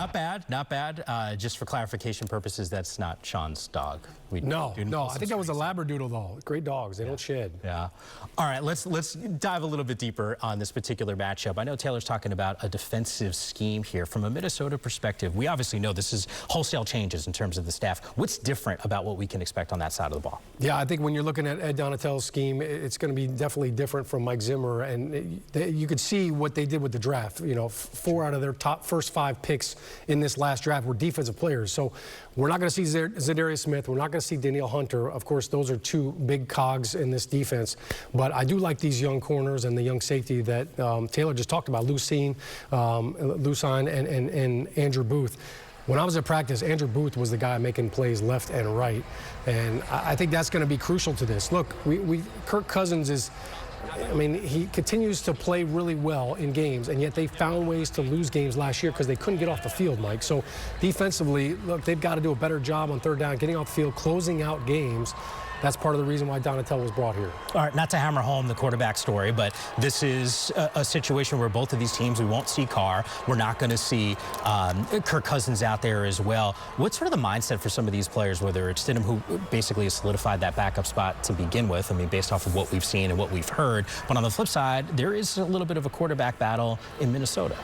Not bad, not bad. Just for clarification purposes, that's not Sean's dog. No, I think that was a Labradoodle, though. Great dogs. They don't shed. Yeah. All right, let's dive a little bit deeper on this particular matchup. I know Taylor's talking about a defensive scheme here. From a Minnesota perspective, we obviously know this is wholesale changes in terms of the staff. What's different about what we can expect on that side of the ball? Yeah, I think when you're looking at Ed Donatello's scheme, it's going to be definitely different from Mike Zimmer. And you could see what they did with the draft. You know, 4 out of their first 5 picks in this last draft were defensive players. So we're not going to see Zadarius Smith. We're not going to see Danielle Hunter. Of course, those are 2 big cogs in this defense. But I do like these young corners and the young safety that Taylor just talked about, Lucine and Andrew Booth. When I was at practice, Andrew Booth was the guy making plays left and right. And I think that's going to be crucial to this. Look, Kirk Cousins is... I mean, he continues to play really well in games, and yet they found ways to lose games last year because they couldn't get off the field, Mike. So defensively, look, they've got to do a better job on third down, getting off the field, closing out games. That's part of the reason why Donatello was brought here. All right, not to hammer home the quarterback story, but this is a situation where both of these teams, we won't see Carr. We're not going to see Kirk Cousins out there as well. What's sort of the mindset for some of these players, whether it's Stidham, who basically has solidified that backup spot to begin with, I mean, based off of what we've seen and what we've heard. But on the flip side, there is a little bit of a quarterback battle in Minnesota.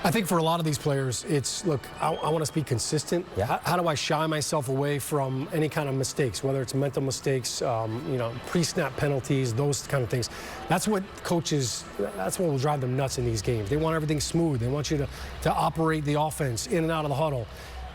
I think for a lot of these players, it's, look, I want to be consistent. Yeah. How do I shy myself away from any kind of mistakes, whether it's mental mistakes, you know, pre-snap penalties, those kind of things. That's what coaches, that's what will drive them nuts in these games. They want everything smooth. They want you to operate the offense in and out of the huddle.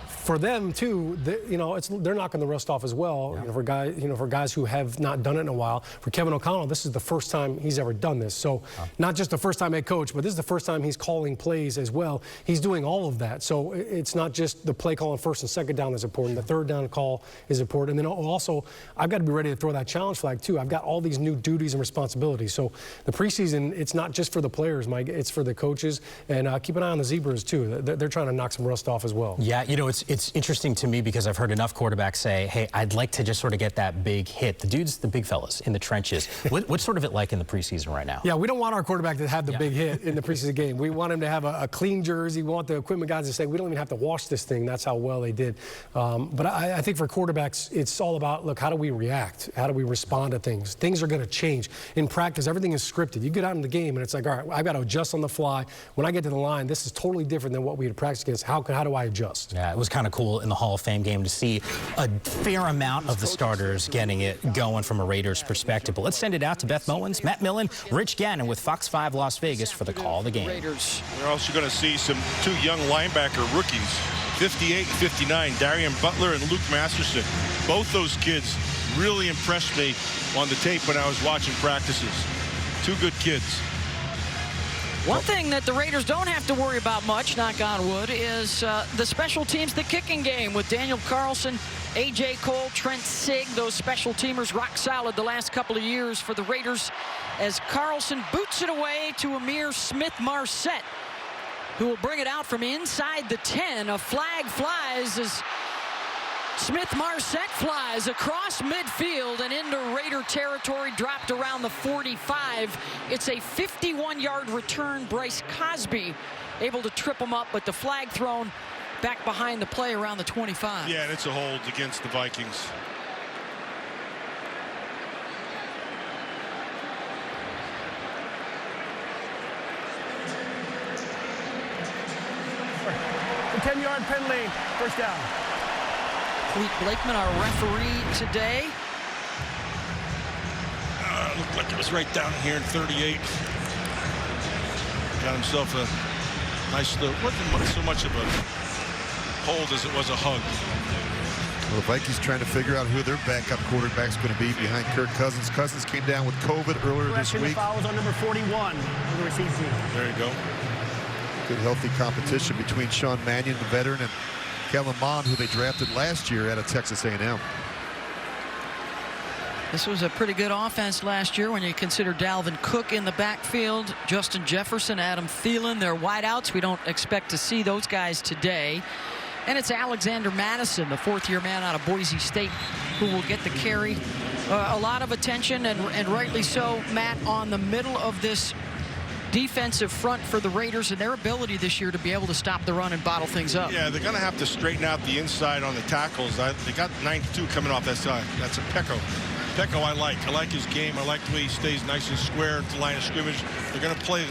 For them too, you know, they're knocking the rust off as well. Yeah. For guys who have not done it in a while. For Kevin O'Connell, this is the first time he's ever done this. So not just the first time head coach, but this is the first time he's calling plays as well. He's doing all of that. So it's not just the play call on first and second down that's important. The third down call is important. And then also, I've got to be ready to throw that challenge flag too. I've got all these new duties and responsibilities. So the preseason, it's not just for the players, Mike. It's for the coaches. And keep an eye on the Zebras too. They're trying to knock some rust off as well. Yeah, you know, it's interesting to me because I've heard enough quarterbacks say, hey, I'd like to just sort of get that big hit. The dudes, the big fellas in the trenches. What's sort of it like in the preseason right now? Yeah, we don't want our quarterback to have the big hit in the preseason game. We want him to have a clean jersey. We want the equipment guys to say, we don't even have to wash this thing. That's how well they did. But I think for quarterbacks, it's all about, look, how do we react? How do we respond to things? Things are going to change. In practice, everything is scripted. You get out in the game, and it's like, all right, I've got to adjust on the fly. When I get to the line, this is totally different than what we had practiced against. How do I adjust? Yeah, it was kind of cool in the Hall of Fame game to see a fair amount of the starters getting it going from a Raiders perspective. But let's send it out to Beth Mowins, Matt Millen, Rich Gannon with Fox 5 Las Vegas for the call of the game. We're also going to see 2 young linebacker rookies, 58 and 59, Darian Butler and Luke Masterson. Both those kids really impressed me on the tape when I was watching practices. 2 good kids. One thing that the Raiders don't have to worry about much, knock on wood, is the special teams, the kicking game with Daniel Carlson, A.J. Cole, Trent Sigg. Those special teamers rock solid the last couple of years for the Raiders as Carlson boots it away to Amir Smith-Marset, who will bring it out from inside the 10. A flag flies as Smith-Marset flies across midfield and into Raider territory, dropped around the 45. It's a 51-yard return. Bryce Cosby able to trip him up, but the flag thrown back behind the play around the 25. Yeah, and it's a hold against the Vikings. The 10-yard penalty, first down. Clete Blakeman, our referee today. Looked like it was right down here in 38. Got himself a nice little, wasn't so much of a hold as it was a hug. Well, the Vikings trying to figure out who their backup quarterback's going to be behind Kirk Cousins. Cousins came down with COVID earlier this week. The foul was on number 41 on the receive team. There you go. Good, healthy competition between Sean Mannion, the veteran, and Kellen Mond, who they drafted last year out of Texas A&M. This was a pretty good offense last year when you consider Dalvin Cook in the backfield, Justin Jefferson, Adam Thielen, their wideouts. We don't expect to see those guys today. And it's Alexander Madison, the 4th-year man out of Boise State, who will get the carry. A lot of attention, and rightly so, Matt, on the middle of this defensive front for the Raiders and their ability this year to be able to stop the run and bottle things up. Yeah, they're going to have to straighten out the inside on the tackles. They got 92 coming off that side. That's a Pecco. Pecco I like. I like his game. I like the way he stays nice and square at the line of scrimmage. They're going to play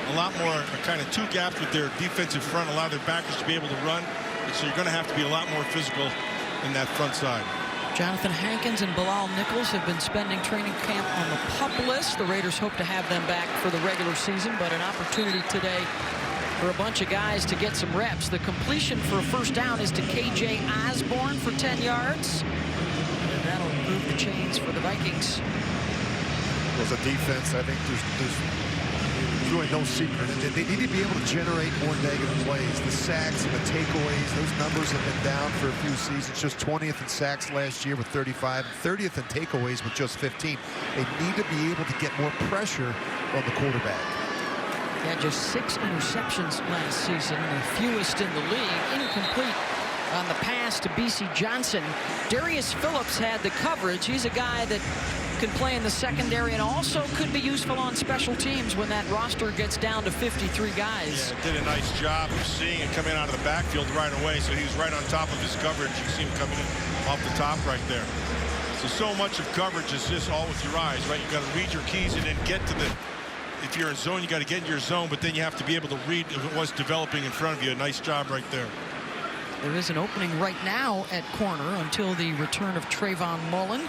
a lot more kind of two gaps with their defensive front, allow their backers to be able to run. And so you're going to have to be a lot more physical in that front side. Jonathan Hankins and Bilal Nichols have been spending training camp on the PUP list. The Raiders hope to have them back for the regular season, but an opportunity today for a bunch of guys to get some reps. The completion for a first down is to KJ Osborne for 10 yards. And that'll move the chains for the Vikings. As a defense, I think there's really no secret. They need to be able to generate more negative plays. The sacks and the takeaways, those numbers have been down for a few seasons. Just 20th in sacks last year with 35, 30th in takeaways with just 15. They need to be able to get more pressure on the quarterback. Yeah, just 6 interceptions last season, the fewest in the league. Incomplete on the pass to B.C. Johnson. Darius Phillips had the coverage. He's a guy that can play in the secondary and also could be useful on special teams when that roster gets down to 53 guys. Yeah, did a nice job of seeing it coming out of the backfield right away, so he was right on top of his coverage. You see him coming in off the top right there. So much of coverage is just all with your eyes, right? You got to read your keys and then get to the, if you're in zone, you got to get in your zone, but then you have to be able to read what's developing in front of you. A nice job right there. There is an opening right now at corner until the return of Trayvon Mullen.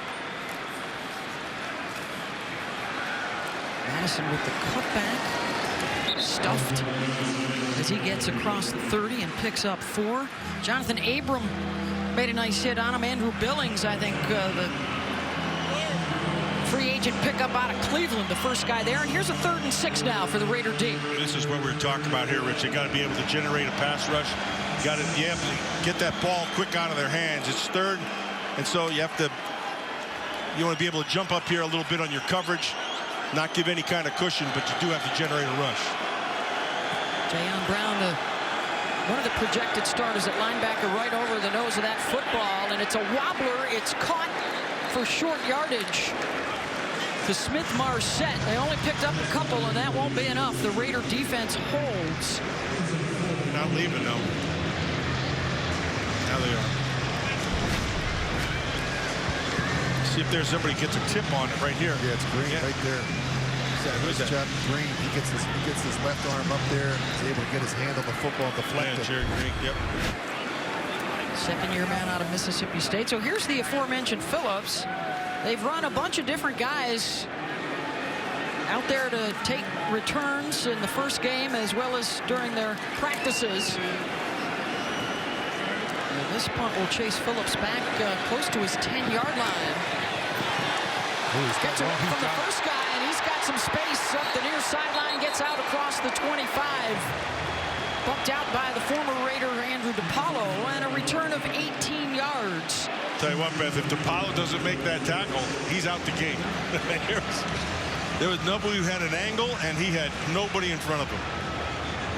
Madison with the cutback, stuffed as he gets across the 30 and picks up 4. Jonathan Abram made a nice hit on him. Andrew Billings, I think, the free agent pickup out of Cleveland, the first guy there. And here's a 3rd and 6 now for the Raider D. This is what we're talking about here, Rich. You got to be able to generate a pass rush. You got to be able to get that ball quick out of their hands. It's 3rd, and so you want to be able to jump up here a little bit on your coverage. Not give any kind of cushion, but you do have to generate a rush. Jayon Brown, one of the projected starters at linebacker, right over the nose of that football, and it's a wobbler. It's caught for short yardage to Smith-Marset. They only picked up a couple, and that won't be enough. The Raider defense holds. They're not leaving, though. Now they are. See if there's somebody gets a tip on it right here. Yeah, it's Green right there. Who's that? Job Green. He gets his left arm up there. He's able to get his hand on the football and deflect it. Jerry Green, yep. 2nd-year man out of Mississippi State. So here's the aforementioned Phillips. They've run a bunch of different guys out there to take returns in the first game as well as during their practices. And this punt will chase Phillips back close to his 10-yard line. Gets away from the first guy, and he's got some space up the near sideline, gets out across the 25. Bumped out by the former Raider Andrew DiPaolo, and a return of 18 yards. Tell you what, Beth, if DiPaolo doesn't make that tackle, he's out the game. There was nobody who had an angle, and he had nobody in front of him.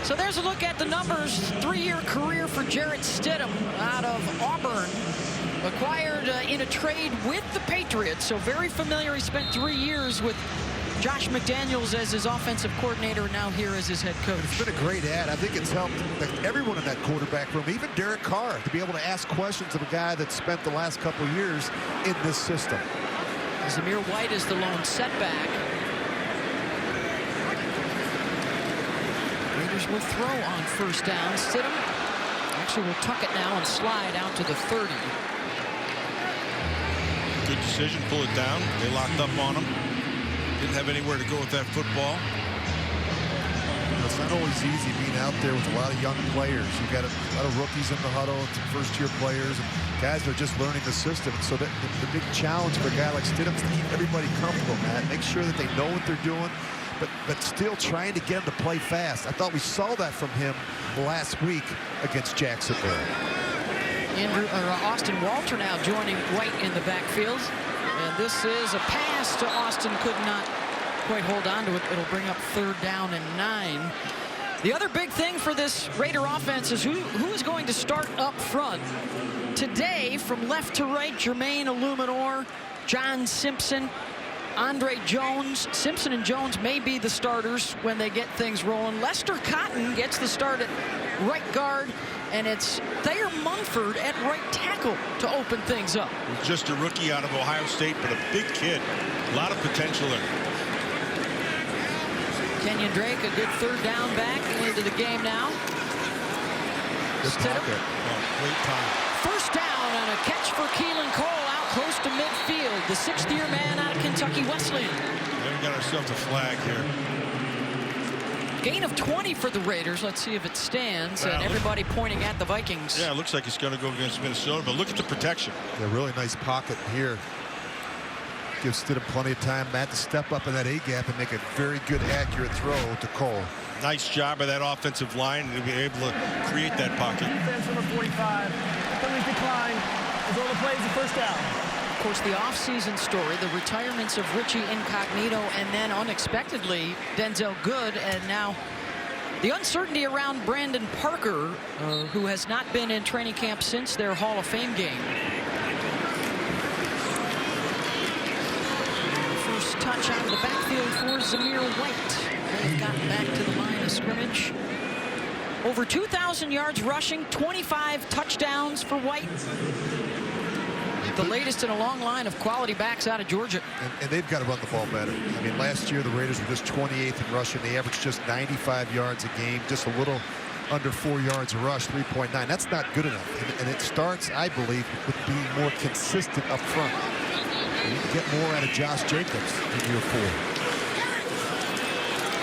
So there's a look at the numbers. 3-year career for Jarrett Stidham out of Auburn. Acquired in a trade with the Patriots, so very familiar. He spent 3 years with Josh McDaniels as his offensive coordinator, and now here as his head coach. It's been a great ad. I think it's helped everyone in that quarterback room, even Derek Carr, to be able to ask questions of a guy that spent the last couple of years in this system. Zamir White is the lone setback. Raiders will throw on first down. Stidham actually will tuck it now and slide out to the 30. Good decision, pull it down. They locked up on him. Didn't have anywhere to go with that football. It's not always easy being out there with a lot of young players. You've got a lot of rookies in the huddle, some first-year players, and guys that are just learning the system. So the big challenge for a guy like Stidham is to keep everybody comfortable, Matt. Make sure that they know what they're doing, but still trying to get them to play fast. I thought we saw that from him last week against Jacksonville. Austin Walter now joining White in the backfield. And this is a pass to Austin, could not quite hold on to it. It'll bring up 3rd down and 9. The other big thing for this Raider offense is who is going to start up front. Today, from left to right, Jermaine Illuminor, John Simpson, Andre Jones, Simpson and Jones may be the starters when they get things rolling. Lester Cotton gets the start at right guard, and it's Thayer Munford at right tackle to open things up. Just a rookie out of Ohio State, but a big kid. A lot of potential there. Kenyon Drake, a good third down back into the game now. Good pocket. Oh, great time. First down and a catch for Keelan Cole out close to midfield. The sixth-year man out of Kentucky Wesleyan. We've got ourselves a flag here. Gain of 20 for the Raiders. Let's see if it stands. And everybody pointing at the Vikings. Yeah, it looks like it's going to go against Minnesota, but look at the protection. A really nice pocket here. Gives Stidham plenty of time, Matt, to step up in that A-gap and make a very good, accurate throw to Cole. Nice job by that offensive line to be able to create that pocket. Defense number 45. Penalties decline. As all the plays, the first down. Of course, the offseason story, the retirements of Richie Incognito, and then unexpectedly Denzel Good, and now the uncertainty around Brandon Parker, who has not been in training camp since their Hall of Fame game. First touch out of the backfield for Zamir White. They've gotten back to the line of scrimmage. Over 2,000 yards rushing, 25 touchdowns for White. The latest in a long line of quality backs out of Georgia. And they've got to run the ball better. I mean, last year the Raiders were just 28th in rushing. They averaged just 95 yards a game, just a little under 4 yards a rush, 3.9. That's not good enough. And it starts, I believe, with being more consistent up front. You can get more out of Josh Jacobs in year 4.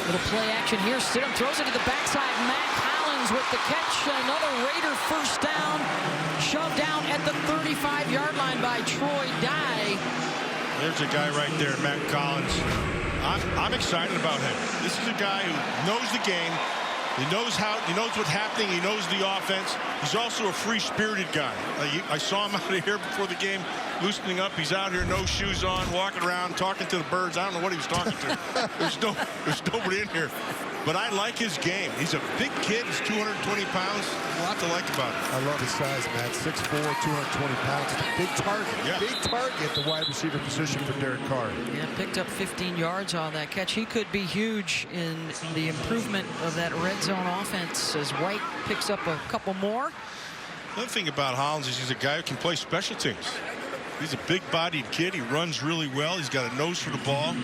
Little play action here. Stidham throws it to the backside. Mac Hollins with the catch. Another Raider first down. Shoved down at the 35-yard line by Troy Dye. There's a guy right there, Matt Collins. I'm excited about him. This is a guy who knows the game. He knows what's happening. He knows the offense. He's also a free-spirited guy. I saw him out of here before the game, loosening up. He's out here, no shoes on, walking around, talking to the birds. I don't know what he was talking to. There's nobody in here. But I like his game. He's a big kid. He's 220 pounds. A lot to like about him. I love his size, Matt. 6'4", 220 pounds. It's a big target. Yeah. Big target at the wide receiver position for Derek Carr. Yeah, picked up 15 yards on that catch. He could be huge in the improvement of that red zone offense as White picks up a couple more. Another thing about Hollins is he's a guy who can play special teams. He's a big-bodied kid. He runs really well. He's got a nose for the ball.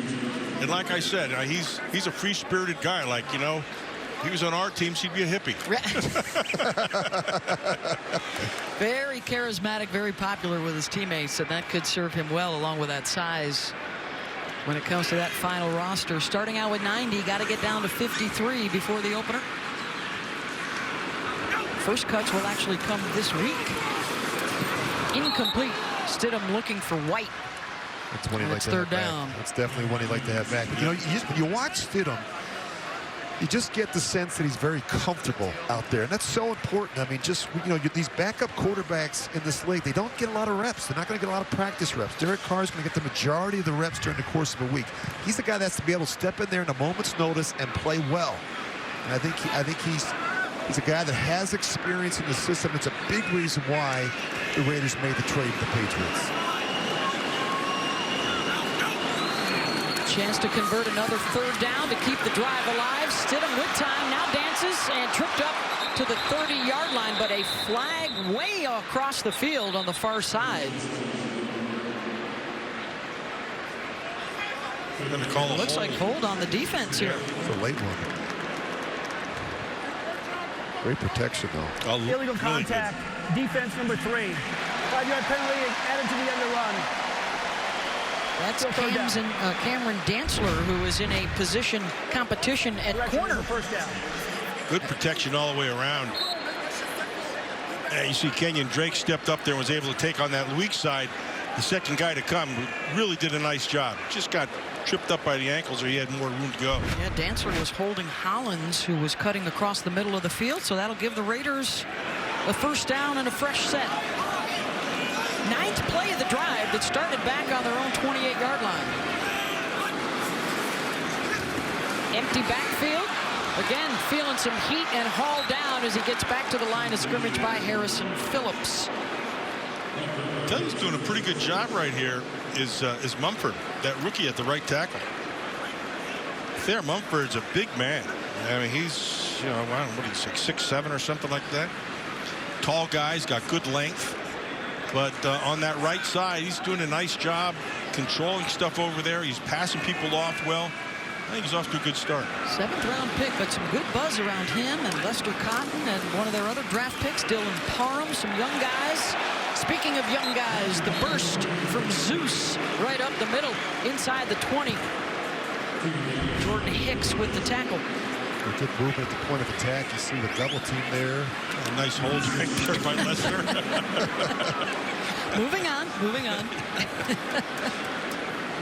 And like I said, he's a free-spirited guy. Like, you know, if he was on our team, he'd be a hippie. Very charismatic, very popular with his teammates, and that could serve him well along with that size when it comes to that final roster. Starting out with 90, got to get down to 53 before the opener. First cuts will actually come this week. Incomplete. Stidham looking for White. That's one he likes to third have down. back. That's definitely one he like to have back. But, you know, when you watch Stidham, you just get the sense that he's very comfortable out there, and that's so important. I mean, just, you know, these backup quarterbacks in this league, they don't get a lot of reps. They're not going to get a lot of practice reps. Derek Carr is going to get the majority of the reps during the course of a week. He's the guy that's to be able to step in there in a moment's notice and play well. And I think he's a guy that has experience in the system. It's a big reason why the Raiders made the trade with the Patriots. Chance to convert another third down to keep the drive alive. Stidham with time, now dances and tripped up to the 30-yard line, but a flag way across the field on the far side. We're going to call it. Looks like hold on the defense here. It's a late one. Great protection, though. Illegal contact. Defense number 3. 5-yard penalty added to the end of run. That's Cameron Dantzler, who is in a position competition at corner. First down. Good protection all the way around. You see Kenyon Drake stepped up there and was able to take on that weak side. The second guy to come really did a nice job. Just got tripped up by the ankles, or he had more room to go. Yeah, Dantzler was holding Hollins, who was cutting across the middle of the field, so that'll give the Raiders a first down and a fresh set. 9th play of the drive that started back on their own 28-yard line. Empty backfield. Again, feeling some heat and hauled down as he gets back to the line of scrimmage by Harrison Phillips. I tell you, who's doing a pretty good job right here is Mumford, that rookie at the right tackle. Thayer Mumford's a big man. I mean, he's, you know, I don't know, what he's like 6'7" or something like that. Tall guy, he's got good length. But on that right side, he's doing a nice job controlling stuff over there. He's passing people off well. I think he's off to a good start. 7th-round pick, but some good buzz around him and Lester Cotton and one of their other draft picks, Dylan Parham, some young guys. Speaking of young guys, the burst from Zeus right up the middle, inside the 20. Jordan Hicks with the tackle. A good movement at the point of attack. You see the double team there. A nice hold right there by Lester. Moving on, moving on.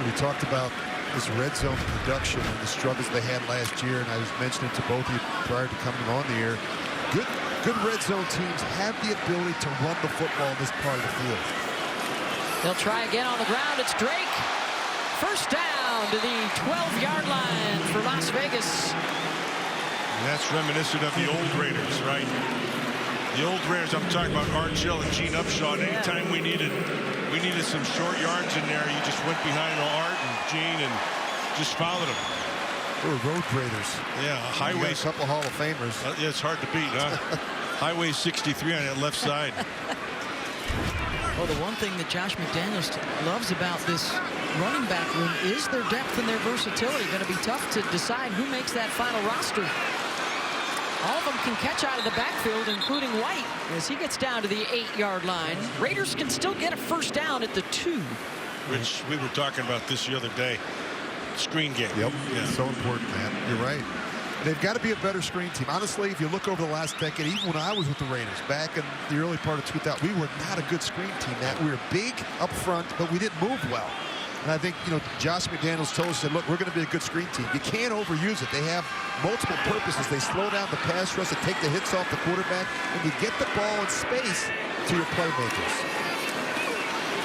We talked about this red zone production and the struggles they had last year, and I was mentioning to both of you prior to coming on the air. Good red zone teams have the ability to run the football in this part of the field. They'll try again on the ground. It's Drake. First down to the 12-yard line for Las Vegas. And that's reminiscent of the old Raiders, right? The old Raiders, I'm talking about Art Shell and Gene Upshaw. And anytime we needed some short yards in there, you just went behind Art and Gene and just followed them. They were road Raiders. Yeah, highway. A couple Hall of Famers. Yeah, it's hard to beat, huh? Highway 63 on that left side. Well, the one thing that Josh McDaniels loves about this running back room is their depth and their versatility. Going to be tough to decide who makes that final roster. All of them can catch out of the backfield, including White, as he gets down to the 8-yard line. Raiders can still get a first down at the 2. Which we were talking about this the other day. Screen game. Yep, yeah. so important, man. You're right. They've got to be a better screen team. Honestly, if you look over the last decade, even when I was with the Raiders back in the early part of 2000, we were not a good screen team. We were big up front, but we didn't move well. And I think, you know, Josh McDaniels told us, said, look, we're going to be a good screen team. You can't overuse it. They have multiple purposes. They slow down the pass rush, they take the hits off the quarterback, and you get the ball in space to your playmakers.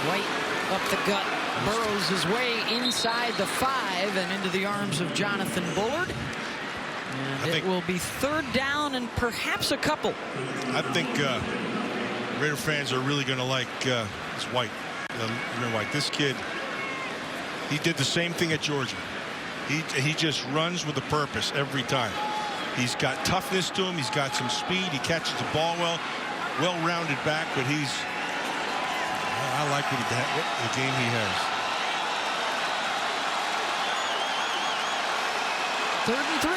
White up the gut, burrows his way inside the 5 and into the arms of Jonathan Bullard. And it will be third down and perhaps a couple. I think Raider fans are really going to like this White. White. This kid, he did the same thing at Georgia. He just runs with a purpose every time. He's got toughness to him. He's got some speed. He catches the ball well-rounded back, but he's. I like what the game he has. 3rd and 3.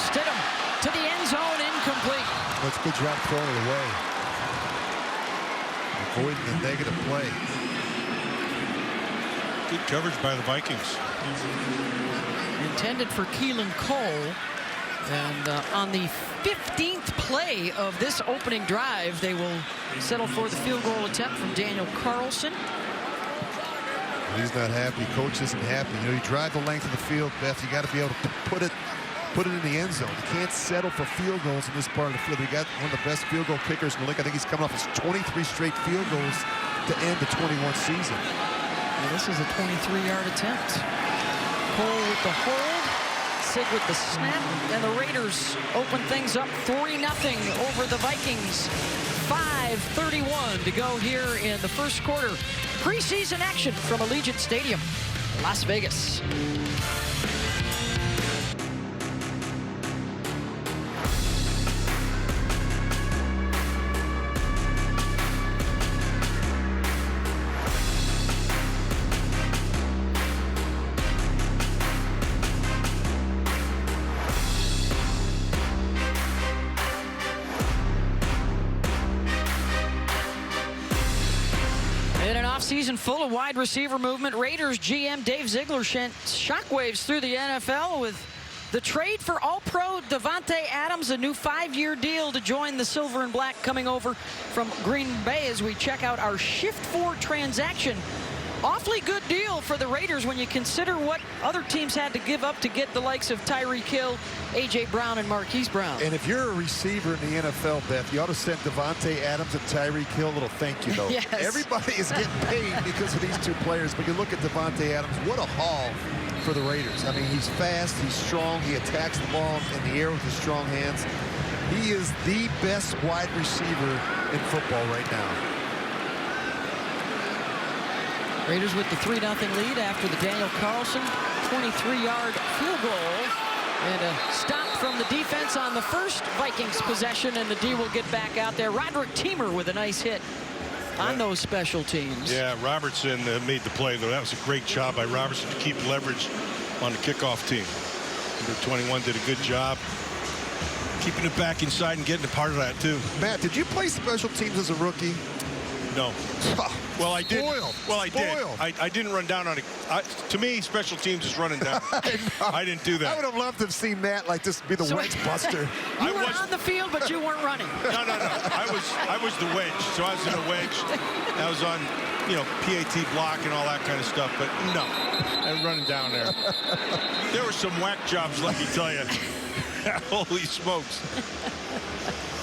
Stidham to the end zone, incomplete. That's a good job throwing it away. Avoiding the negative play. Good coverage by the Vikings. Intended for Keelan Cole. And on the 15th play of this opening drive, they will settle for the field goal attempt from Daniel Carlson. He's not happy. Coach isn't happy. You know, you drive the length of the field, Beth. You got to be able to put it in the end zone. You can't settle for field goals in this part of the field. We got one of the best field goal kickers in the league. I think he's coming off his 23 straight field goals to end the 21 season. Well, this is a 23-yard attempt. Cole with the hold. Sig with the snap, and the Raiders open things up 3-0 over the Vikings. 5:31 to go here in the first quarter. Preseason action from Allegiant Stadium, Las Vegas. Season full of wide receiver movement. Raiders GM Dave Ziegler sent shockwaves through the NFL with the trade for All-Pro Davante Adams, a new 5-year deal to join the Silver and Black coming over from Green Bay as we check out our Shift 4 transaction. Awfully good deal for the Raiders when you consider what other teams had to give up to get the likes of Tyreek Hill, A.J. Brown, and Marquise Brown. And if you're a receiver in the NFL, Beth, you ought to send Davante Adams and Tyreek Hill a little thank you note. Yes. Everybody is getting paid because of these two players, but you look at Davante Adams, what a haul for the Raiders. I mean, he's fast, he's strong, he attacks the ball in the air with his strong hands. He is the best wide receiver in football right now. Raiders with the 3-0 lead after the Daniel Carlson 23-yard field goal. And a stop from the defense on the first Vikings possession, and the D will get back out there. Roderick Teamer with a nice hit on those special teams. Yeah, Robertson made the play, though. That was a great job by Robertson to keep leverage on the kickoff team. Number 21 did a good job keeping it back inside and getting a part of that, too. Matt, did you play special teams as a rookie? No. Well, I did. Spoiled. Well, I did. Spoiled. I didn't run down on it. To me, special teams is running down. I didn't do that. I would have loved to have seen Matt like just be the wedge buster. You were on the field, but you weren't running. No. I was the wedge. So I was in a wedge. I was on, PAT block and all that kind of stuff. But no, I was running down there. There were some whack jobs, let me tell you. Holy smokes.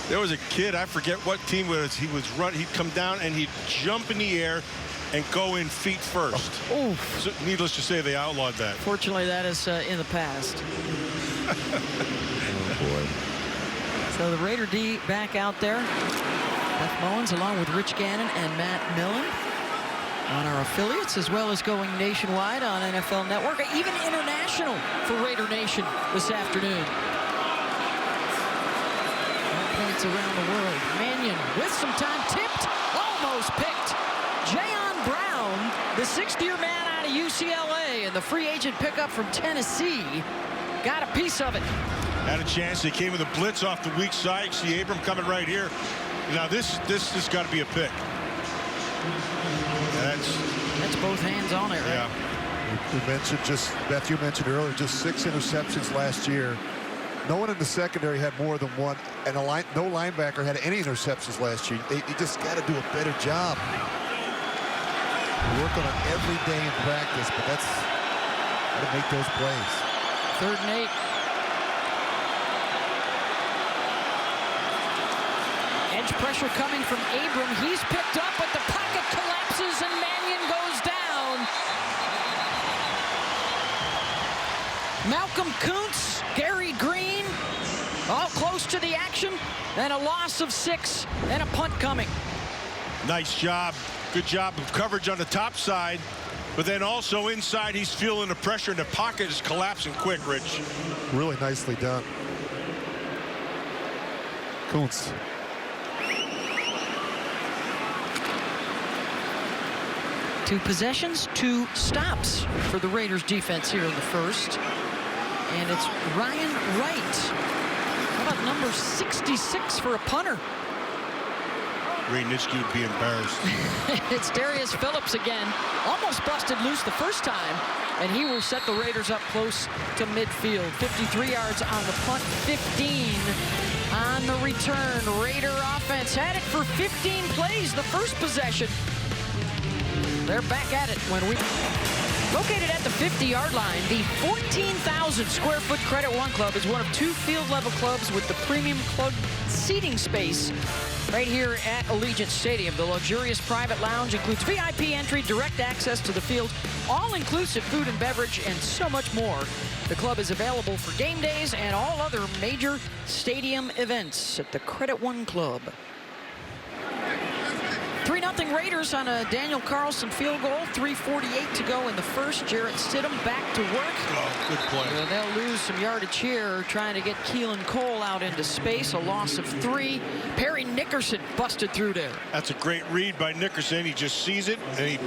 There was a kid, I forget what team it was. He was he'd come down and he'd jump in the air and go in feet first. Oh. So, needless to say, they outlawed that. Fortunately, that is in the past. Oh, boy. So the Raider D back out there. Beth Mowens along with Rich Gannon and Matt Millen on our affiliates, as well as going nationwide on NFL Network, even international for Raider Nation this afternoon. Points around the world. Mannion with some time, tipped, almost picked. Jayon Brown, the sixth-year man out of UCLA, and the free agent pickup from Tennessee, got a piece of it. Had a chance. They came with a blitz off the weak side. See Abram coming right here. Now this has got to be a pick. That's both hands on it, right? Yeah. We mentioned Beth, you mentioned earlier, just 6 interceptions last year. No one in the secondary had more than one, and no linebacker had any interceptions last year. They just got to do a better job. Work on it every day in practice, but that's how to make those plays. 3rd and 8. Edge pressure coming from Abram. He's picked up, but the pocket collapses and Mannion goes down. Malcolm Kuntz, Gary Green, all close to the action, and a loss of 6 and a punt coming. Nice job. Good job of coverage on the top side, but then also inside he's feeling the pressure and the pocket is collapsing quick, Rich. Really nicely done. Kuntz. Two possessions, 2 stops for the Raiders defense here in the first. And it's Ryan Wright. How about number 66 for a punter? Ray Nitschke would be embarrassed. It's Darius Phillips again. Almost busted loose the first time, and he will set the Raiders up close to midfield. 53 yards on the punt, 15 on the return. Raider offense had it for 15 plays the first possession. They're back at it when we... Located at the 50-yard line, the 14,000 square foot Credit One Club is one of 2 field level clubs with the premium club seating space right here at Allegiant Stadium. The luxurious private lounge includes VIP entry, direct access to the field, all-inclusive food and beverage, and so much more. The club is available for game days and all other major stadium events at the Credit One Club. 3-0 Raiders on a Daniel Carlson field goal. 3:48 to go in the first. Jarrett Stidham back to work. Oh, good play. And they'll lose some yardage here, trying to get Keelan Cole out into space. A loss of 3. Perry Nickerson busted through there. That's a great read by Nickerson. He just sees it, and he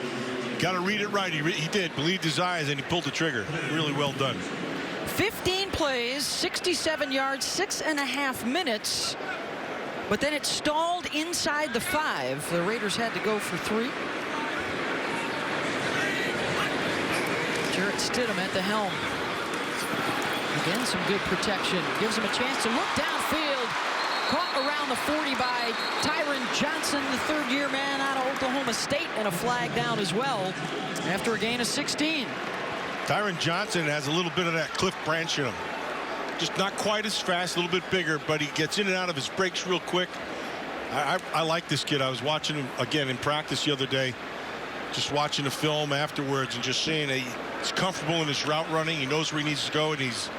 got to read it right. He did. Believed his eyes, and he pulled the trigger. Really well done. 15 plays, 67 yards, 6.5 minutes. But then it stalled inside the 5. The Raiders had to go for 3. Jarrett Stidham at the helm. Again, some good protection. Gives him a chance to look downfield. Caught around the 40 by Tyron Johnson, the 3rd-year man out of Oklahoma State, and a flag down as well after a gain of 16. Tyron Johnson has a little bit of that Cliff Branch in him. Just not quite as fast, a little bit bigger, but he gets in and out of his breaks real quick. I like this kid. I was watching him again in practice the other day, just watching the film afterwards and just seeing he's comfortable in his route running. He knows where he needs to go, and he's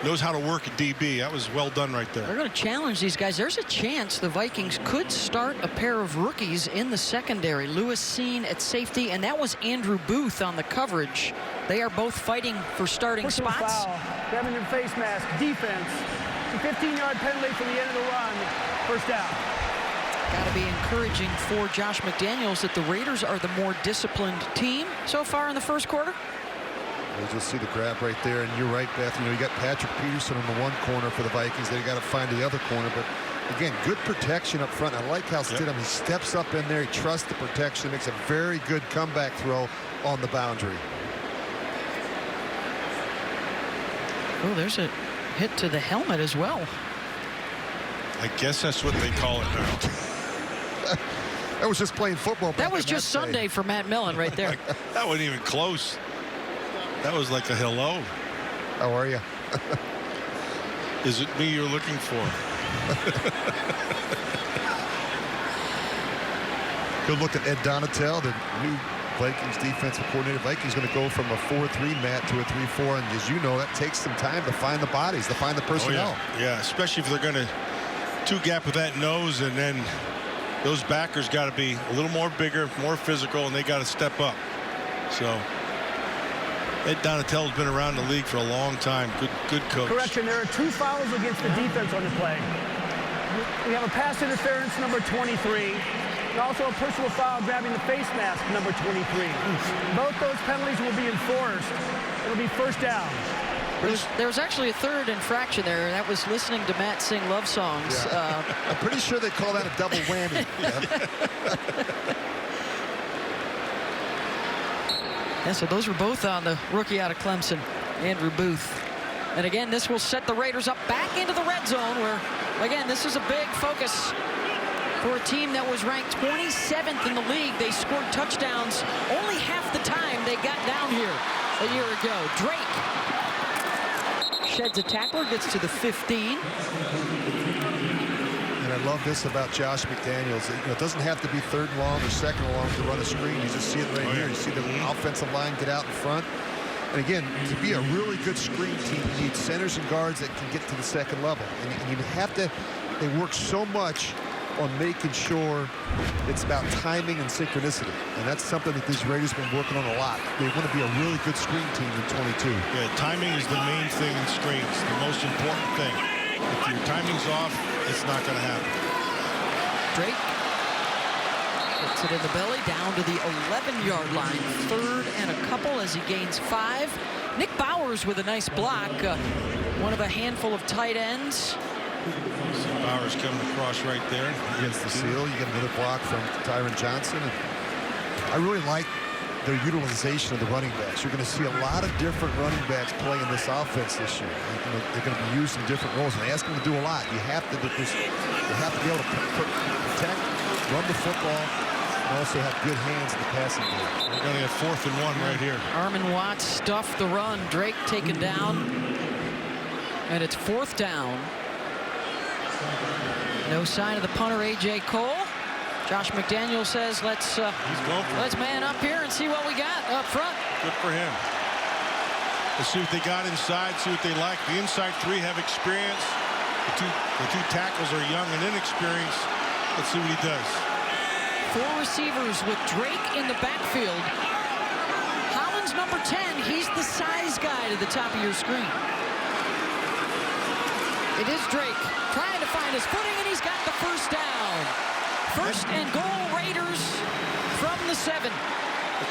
knows how to work a DB. That was well done right there. They're going to challenge these guys. There's a chance the Vikings could start a pair of rookies in the secondary. Lewis Seen at safety, and that was Andrew Booth on the coverage. They are both fighting for starting Personal spots. foul, grabbing your face mask, defense. It's a 15-yard penalty from the end of the run. First down. Got to be encouraging for Josh McDaniels that the Raiders are the more disciplined team so far in the first quarter. You just see the grab right there, and you're right, Beth. You know, you got Patrick Peterson in the one corner for the Vikings. They got to find the other corner, but again, good protection up front. I like how Stidham, he steps up in there, he trusts the protection, makes a very good comeback throw on the boundary. Oh, there's a hit to the helmet as well. I guess that's what they call it now. That was just playing football. That was just Sunday for Matt Millen right there. That wasn't even close. That was like a hello. How are you? Is it me you're looking for? Good look at Ed Donatel, the new Vikings defensive coordinator. Vikings going to go from a 4-3 Matt to a 3-4, and as you know, that takes some time to find the bodies, to find the personnel. Oh, yeah, especially if they're going to two-gap with that nose, and then those backers got to be a little more bigger, more physical, and they got to step up. So Ed Donatel's been around the league for a long time. Good coach. Correction, there are 2 fouls against the defense on the play. We have a pass interference, number 23, and also a personal foul grabbing the face mask, number 23. Both those penalties will be enforced. It'll be first down. There was actually a third infraction there, and that was listening to Matt sing love songs. Yeah. I'm pretty sure they call that a double whammy. Yeah, so those were both on the rookie out of Clemson, Andrew Booth. And again, this will set the Raiders up back into the red zone where, again, this is a big focus for a team that was ranked 27th in the league. They scored touchdowns only half the time they got down here a year ago. Drake sheds a tackler, gets to the 15. And I love this about Josh McDaniels. It doesn't have to be 3rd and long or 2nd and long to run a screen. You just see it right here. You see the offensive line get out in front. And again, to be a really good screen team, you need centers and guards that can get to the 2nd level. And you have to, they work so much on making sure it's about timing and synchronicity. And that's something that these Raiders have been working on a lot. They want to be a really good screen team in 22. Yeah, timing is the main thing in screens, the most important thing. If your timing's off, it's not going to happen. Drake puts it in the belly, down to the 11-yard line. 3rd and a couple as he gains 5. Nick Bowers with a nice block. One of a handful of tight ends. See Bowers coming across right there. Against the seal, you get another block from Tyron Johnson. And I really like their utilization of the running backs. You're going to see a lot of different running backs play in this offense this year. They're going to be used in different roles, and they ask them to do a lot. You have to be able to protect, run the football, and also have good hands in the passing game. They're going to get 4th and 1 right here. Armin Watts stuffed the run. Drake taken down, and it's 4th down. No sign of the punter, A.J. Cole. Josh McDaniel says, let's man up here and see what we got up front. Good for him. Let's see what they got inside, see what they like. The inside 3 have experience. The two tackles are young and inexperienced. Let's see what he does. 4 receivers with Drake in the backfield. Hollins, number 10. He's the size guy to the top of your screen. It is Drake trying to find his footing, and he's got the first down. 1st and goal, Raiders from the 7.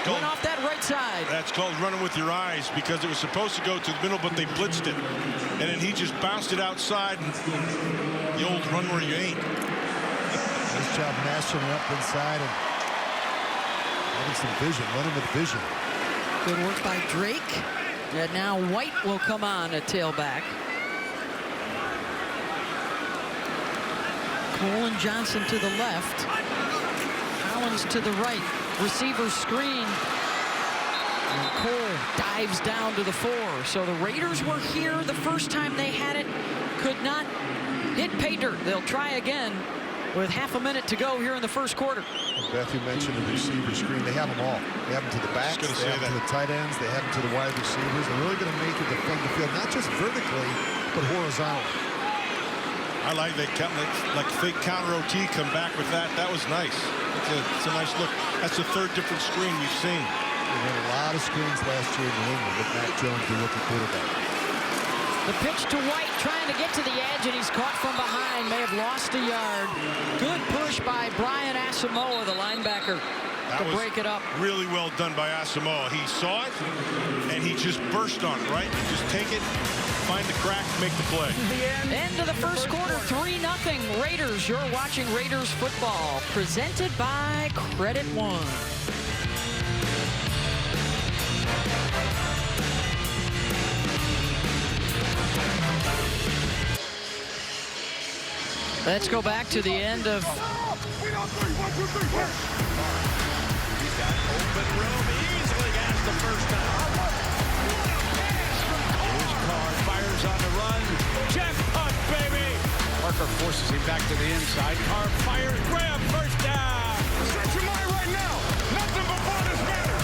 Went off that right side. That's called running with your eyes, because it was supposed to go to the middle, but they blitzed it. And then he just bounced it outside. And the old run where you ain't. Nice job mashing it up inside and having some vision, running with vision. Good work by Drake. And now White will come on at tailback. Cole and Johnson to the left. Collins to the right. Receiver screen. And Cole dives down to the 4. So the Raiders were here the first time they had it. Could not hit pay dirt. They'll try again. with half a minute to go here in the first quarter. Beth, you mentioned the receiver screen. They have them all. They have them to the backs, they have them to the tight ends, they have them to the wide receivers. They're really going to make it defend the field, not just vertically, but horizontally. I like that, like fake counter OT, come back with that. That was nice. It's a nice look. That's the third different screen we've seen. They ran a lot of screens last year in New England with Mac Jones, the rookie quarterback. The pitch to White, trying to get to the edge, and he's caught from behind. May have lost a yard. Good push by Brian Asamoah, the linebacker, to break it up. Really well done by Asamoah. He saw it, and he just burst on it, right? Just take it, find the crack, make the play. End of the first quarter, 3-0 Raiders. You're watching Raiders football, presented by Credit One. Let's go back to the end of... He's got open room. He easily has the first down. Here's Carr, fires on the run. Jackpot, baby! Parker forces him back to the inside. Carr fires. Graham, first down. Set your mind right now. Nothing but bonus matters.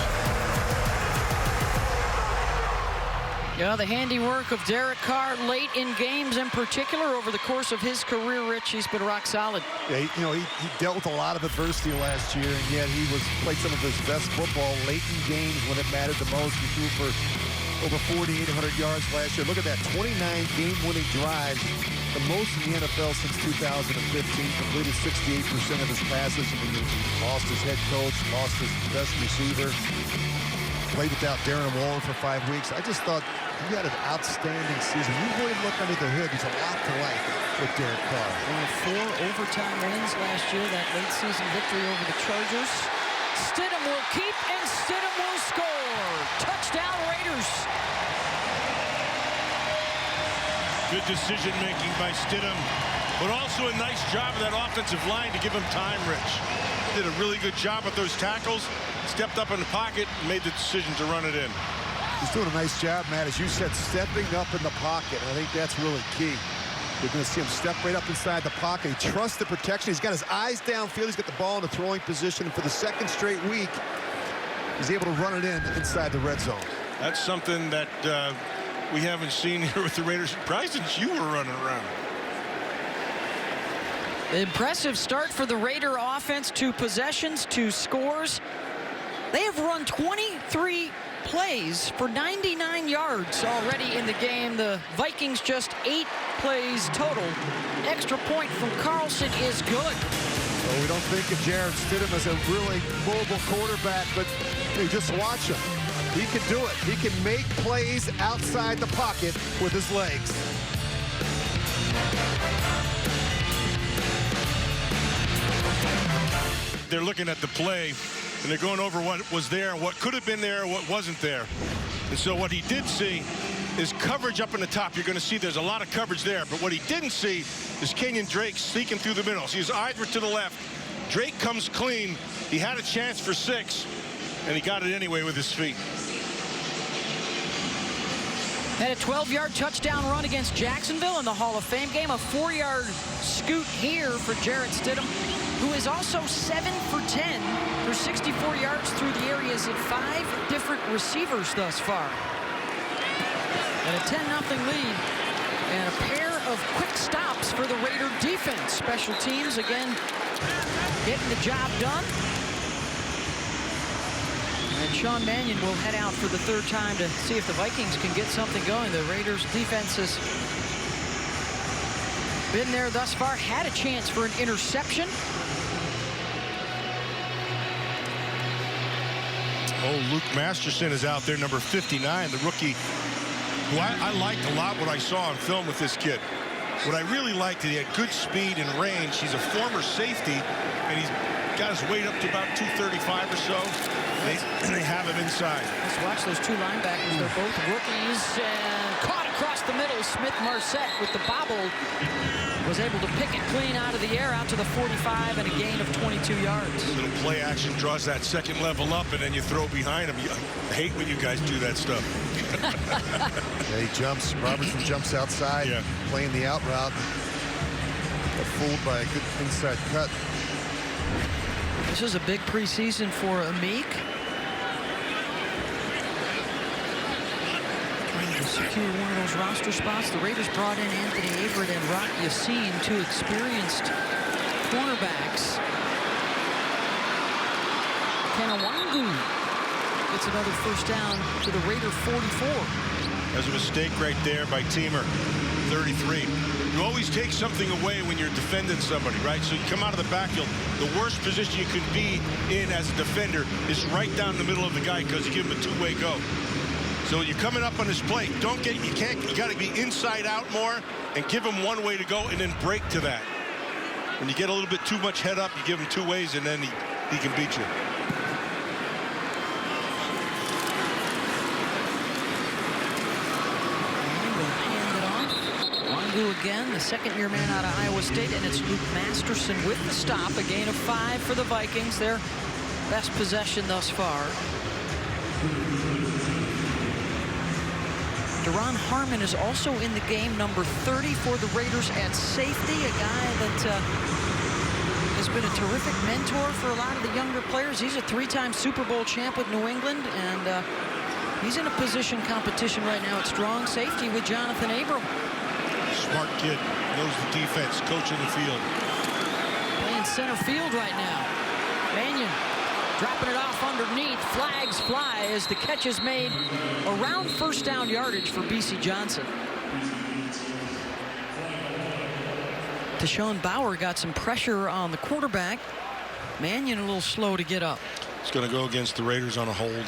Yeah, the handiwork of Derek Carr late in games in particular over the course of his career, Rich. He's been rock solid. Yeah, he dealt with a lot of adversity last year, and yet he played some of his best football late in games when it mattered the most. He threw for over 4,800 yards last year. Look at that, 29 game-winning drives, the most in the NFL since 2015. Completed 68% of his passes. I mean, he lost his head coach, lost his best receiver. Played without Darren Waller for 5 weeks. I just thought he had an outstanding season. You really look under the hood. There's a lot to like with Derek Carr. Well, 4 overtime wins last year, that late season victory over the Chargers. Stidham will keep, and Stidham will score. Touchdown, Raiders. Good decision-making by Stidham, but also a nice job of that offensive line to give him time, Rich. Did a really good job with those tackles, stepped up in the pocket, and made the decision to run it in. He's doing a nice job, Matt, as you said, stepping up in the pocket. I think that's really key. You're going to see him step right up inside the pocket. He trusts the protection. He's got his eyes downfield. He's got the ball in the throwing position. And for the second straight week, he's able to run it in inside the red zone. That's something that we haven't seen here with the Raiders, probably since you were running around. Impressive start for the Raider offense. 2 possessions, 2 scores. They have run 23 plays for 99 yards already in the game. The Vikings just 8 plays total. Extra point from Carlson is good. Well, we don't think of Jarrett Stidham as a really mobile quarterback, but hey, just watch him. He can do it. He can make plays outside the pocket with his legs. They're looking at the play, and they're going over what was there, what could have been there, what wasn't there. And so what he did see is coverage up in the top. You're going to see there's a lot of coverage there. But what he didn't see is Kenyon Drake sneaking through the middle. See, his eyes were to the left. Drake comes clean. He had a chance for 6, and he got it anyway with his feet. Had a 12-yard touchdown run against Jacksonville in the Hall of Fame game. A 4-yard scoot here for Jarrett Stidham, who is also 7 for 10 for 64 yards through the areas at 5 different receivers thus far. And a 10-0 lead, and a pair of quick stops for the Raider defense. Special teams, again, getting the job done. And Sean Mannion will head out for the 3rd time to see if the Vikings can get something going. The Raiders defense has been there thus far, had a chance for an interception. Oh, Luke Masterson is out there, number 59, the rookie, who I liked a lot what I saw on film with this kid. What I really liked, he had good speed and range. He's a former safety, and he's got his weight up to about 235 or so. They have him inside. Let's watch those 2 linebackers. They're both rookies, and caught across the middle. Smith-Marset with the bobble was able to pick it clean out of the air out to the 45 and a gain of 22 yards. Little play action draws that second level up, and then you throw behind him. I hate when you guys do that stuff. Yeah, he jumps. Robertson jumps outside, playing the out route. Got fooled by a good inside cut. This is a big preseason for Amik. Trying to secure one of those roster spots. The Raiders brought in Anthony Averett and Rock Yassin, two experienced cornerbacks. Kanawangu gets another first down to the Raider 44. There's a mistake right there by Teamer, 33. You always take something away when you're defending somebody, right? So you come out of the backfield. The worst position you can be in as a defender is right down the middle of the guy because you give him a two-way go. So when you're coming up on this play, you got to be inside out more and give him one way to go and then break to that. When you get a little bit too much head up, you give him two ways and then he can beat you. Again, the second-year man out of Iowa State, and it's Luke Masterson with the stop. A gain of 5 for the Vikings. Their best possession thus far. Deron Harmon is also in the game, number 30 for the Raiders at safety, a guy that has been a terrific mentor for a lot of the younger players. He's a 3-time Super Bowl champ with New England, and he's in a position competition right now at strong safety with Jonathan Abram. Smart kid, knows the defense, coach in the field. Playing center field right now. Mannion dropping it off underneath. Flags fly as the catch is made around first down yardage for B.C. Johnson. Deshaun Bauer got some pressure on the quarterback. Mannion a little slow to get up. It's going to go against the Raiders on a hold.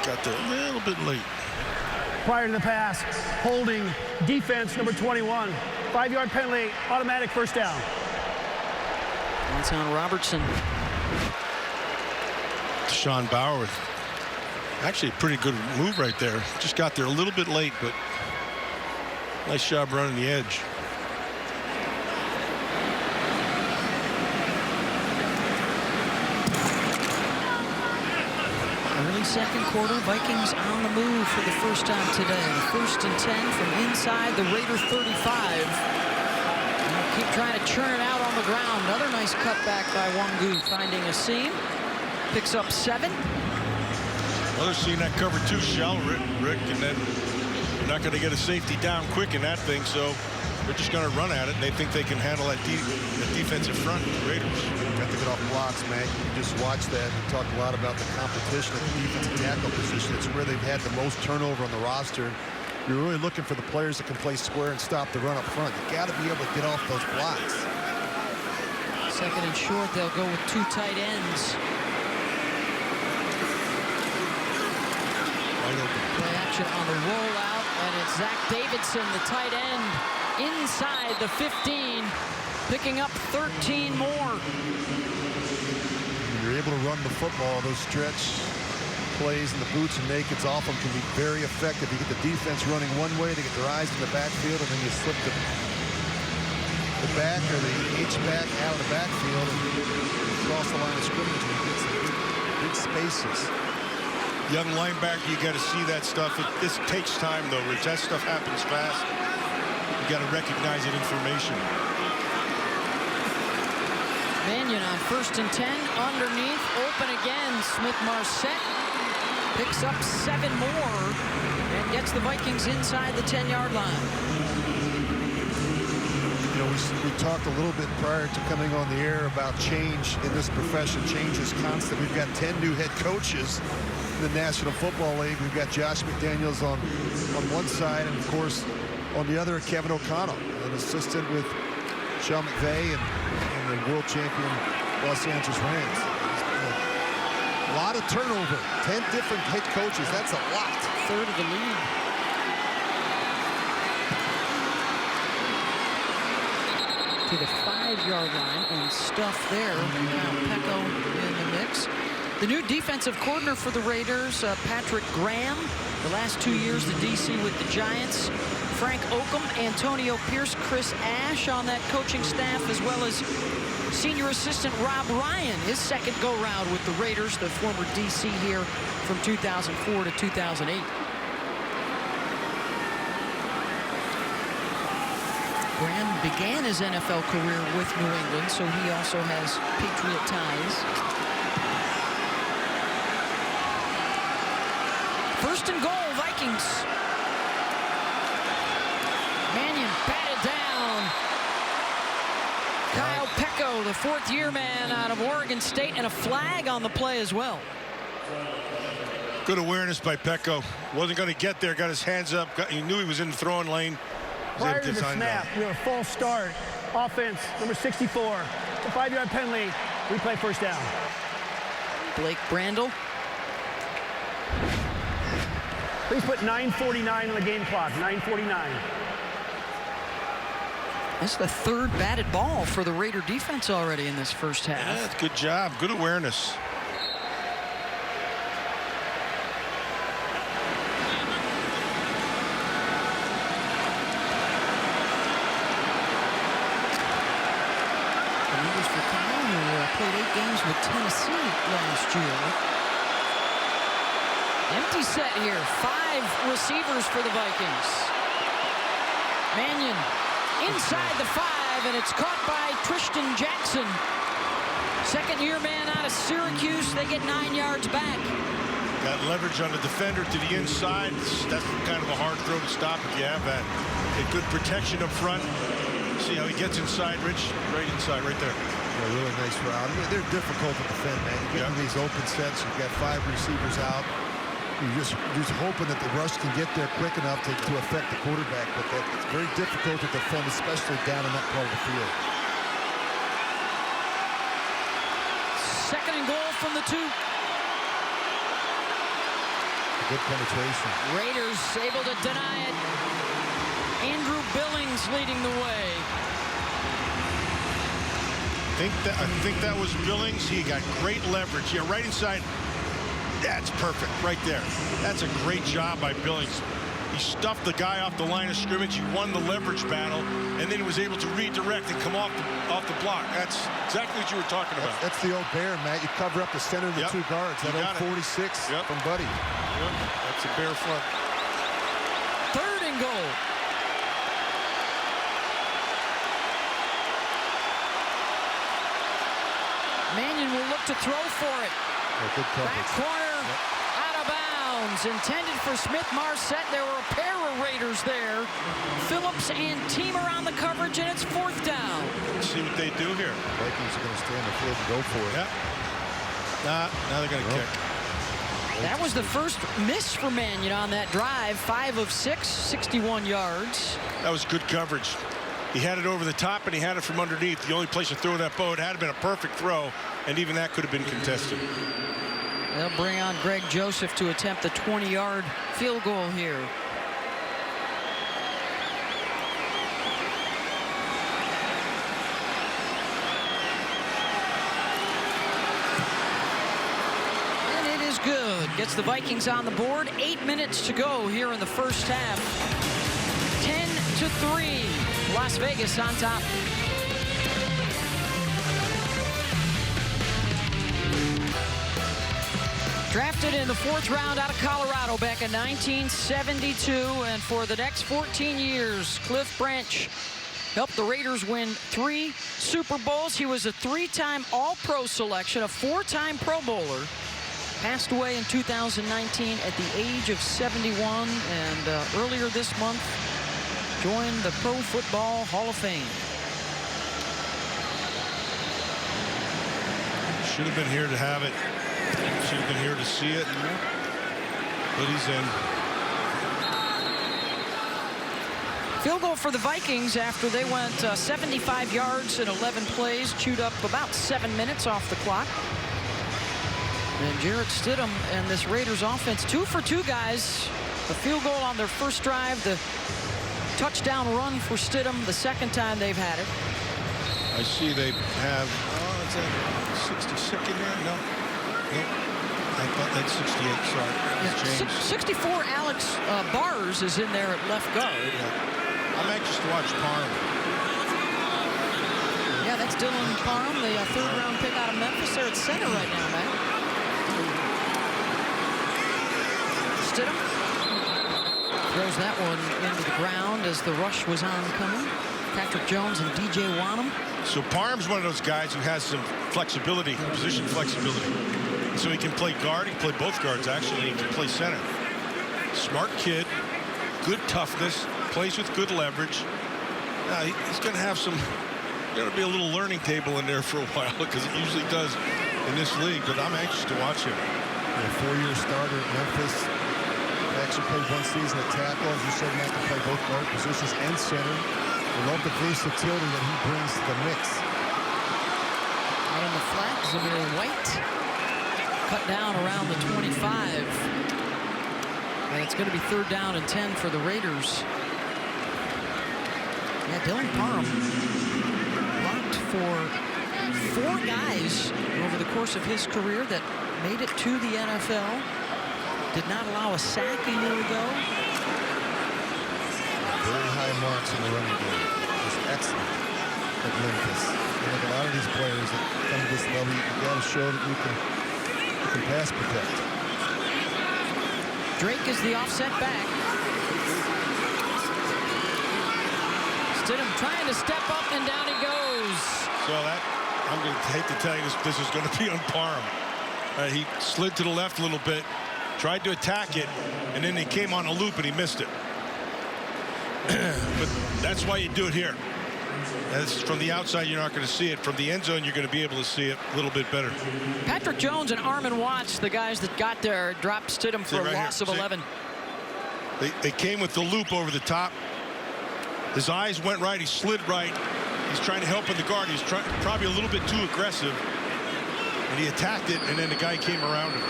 Got there a little bit late. Prior to the pass, holding defense number 21. 5-yard penalty, automatic first down. That's on Robertson. Deshaun Bauer, actually a pretty good move right there. Just got there a little bit late, but nice job running the edge. Second quarter, Vikings on the move for the first time today. First and 10 from inside the Raider 35. And keep trying to churn it out on the ground. Another nice cutback by Wangu, finding a seam. Picks up 7. Well, they're seeing that cover 2 shell, Rick, and then they're not going to get a safety down quick in that thing, so they're just going to run at it, and they think they can handle that defensive front, the Raiders. Got to get off blocks, man. You just watch that. We talked a lot about the competition at the defensive tackle position. It's where they've had the most turnover on the roster. You're really looking for the players that can play square and stop the run up front. You got to be able to get off those blocks. Second and short, they'll go with 2 tight ends. Play action on the rollout, and it's Zach Davidson, the tight end, inside the 15, picking up 13 more. When you're able to run the football, those stretch plays and the boots and nakeds off them can be very effective. You get the defense running one way, they get their eyes in the backfield, and then you slip the back or the H-back out of the backfield and cross the line of scrimmage and you get some big spaces. Young linebacker, you got to see that stuff. This takes time, though, Rich. That stuff happens fast. You got to recognize that information. Mannion on first and 10, underneath, open again. Smith-Marset picks up 7 more and gets the Vikings inside the 10-yard line. You know, we talked a little bit prior to coming on the air about change in this profession. Change is constant. We've got 10 new head coaches in the National Football League. We've got Josh McDaniels on one side, and of course on the other, Kevin O'Connell, an assistant with Sean McVay and the world champion Los Angeles Rams. A lot of turnover. 10 different head coaches. That's a lot. Third of the league. To the 5-yard line and stuff there. Now Pecco in the mix. The new defensive coordinator for the Raiders, Patrick Graham. The last 2 years, the DC with the Giants. Frank Oakham, Antonio Pierce, Chris Ash on that coaching staff, as well as senior assistant Rob Ryan, his second go-round with the Raiders, the former DC here from 2004 to 2008. Graham began his NFL career with New England, so he also has Patriot ties. First and goal, Vikings. Mannion batted down. Kyle Pecco, the fourth-year man out of Oregon State, and a flag on the play as well. Good awareness by Pecco. Wasn't going to get there. Got his hands up. He knew he was in the throwing lane. Prior to the snap, we have a false start. Offense, number 64. A 5-yard penalty. We play first down. Blake Brandel. Please put 9:49 on the game clock. 9:49. That's the third batted ball for the Raider defense already in this first half. Yeah, that's good job. Good awareness. Played 8 games with Tennessee last year. Empty set here. 5 receivers for the Vikings. Mannion inside the 5, and it's caught by Tristan Jackson. Second-year man out of Syracuse. They get 9 yards back. Got leverage on the defender to the inside. That's kind of a hard throw to stop if you have that. Get good protection up front. See how he gets inside, Rich? Right inside, right there. A really nice route. I mean, they're difficult to defend, man. You get into these open sets, you've got 5 receivers out. You're just hoping that the rush can get there quick enough to affect the quarterback, but it's very difficult to defend, especially down in that part of the field. Second and goal from the 2. Good penetration. Raiders able to deny it. Andrew Billings leading the way. I think that was Billings. He got great leverage. Yeah, right inside. That's perfect right there. That's a great job by Billings. He stuffed the guy off the line of scrimmage. He won the leverage battle, and then he was able to redirect and come off the block. That's exactly what you were talking about. That's the old bear, Matt. You cover up the center of the 2 guards. That old 46 from Buddy. Yep. That's a bear front. Third and goal. Mannion will look to throw for it. Back corner, out of bounds. Intended for Smith-Marset. There were a pair of Raiders there. Phillips and Teamer on the coverage, and it's 4th down. Let's see what they do here. Vikings are going to stay on the field and go for it. Now they're going to kick. That was the first miss for Mannion on that drive. 5 of 6, 61 yards. That was good coverage. He had it over the top, and he had it from underneath. The only place to throw that bow, it had been a perfect throw, and even that could have been contested. They'll bring on Greg Joseph to attempt the 20-yard field goal here. And it is good. Gets the Vikings on the board. 8 minutes to go here in the first half. 10-3. Las Vegas on top. Drafted in the 4th round out of Colorado back in 1972, and for the next 14 years, Cliff Branch helped the Raiders win 3 Super Bowls. He was a 3-time All-Pro selection, a 4-time Pro Bowler. Passed away in 2019 at the age of 71, and earlier this month, joined the Pro Football Hall of Fame. Should have been here to have it. Should have been here to see it. But he's in. Field goal for the Vikings after they went 75 yards in 11 plays, chewed up about 7 minutes off the clock. And Jarrett Stidham and this Raiders offense, 2 for 2 guys. A field goal on their first drive. The touchdown run for Stidham, the second time they've had it. I see they have, is that 62nd there? No. I thought that's 68, sorry. 64, Alex Bars is in there at left guard. Yeah. I'm anxious to watch Parham. Yeah, that's It's Dylan Parham, the third-round pick out of Memphis. They're at center right now, man. Stidham throws that one into the ground as the rush was oncoming. Patrick Jones and DJ Wanham. So Parham's one of those guys who has some flexibility, position flexibility. So he can play guard, he can play both guards actually, he can play center. Smart kid, good toughness, plays with good leverage. He's going to have some, going to be a little learning table in there for a while because it usually does in this league, but I'm anxious to watch him. A 4-year starter at Memphis. Actually played one season at tackle. As you said, he has to play both guard positions and center. I love the versatility that he brings to the mix. Out on the flat, Zamir White. Cut down around the 25. And it's going to be 3rd down and 10 for the Raiders. Yeah, Dylan Parham blocked for 4 guys over the course of his career that made it to the NFL. Did not allow a sack a year ago. Very high marks in the running game. Just excellent at Memphis. Like a lot of these players that come to this level, you got to show that you can pass protect. Drake is the offset back. Stidham trying to step up, and down he goes. So that, I'm going to hate to tell you this is going to be on Parham. He slid to the left a little bit, tried to attack it, and then he came on a loop and he missed it. But that's why you do it here. As from the outside, you're not going to see it. From the end zone, you're going to be able to see it a little bit better. Patrick Jones and Armin Watts, the guys that got there, dropped Stidham for a loss of 11. They came with the loop over the top. His eyes went right. He slid right. He's trying to help in the guard. He's probably a little bit too aggressive. And he attacked it, and then the guy came around him.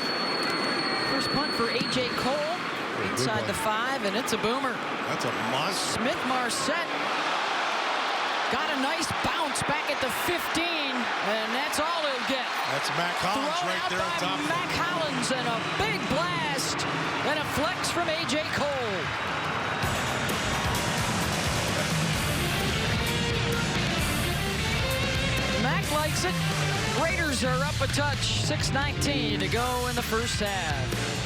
First punt for A.J. Cole inside the 5, and it's a boomer. That's a monster. Smith Marset got a nice bounce back at the 15, and that's all he'll get. That's Mac Hollins Thrown right out there on by top. Mac Hollins, and a big blast, and a flex from A.J. Cole. Mac likes it. Raiders are up a touch. 6:19 to go in the first half.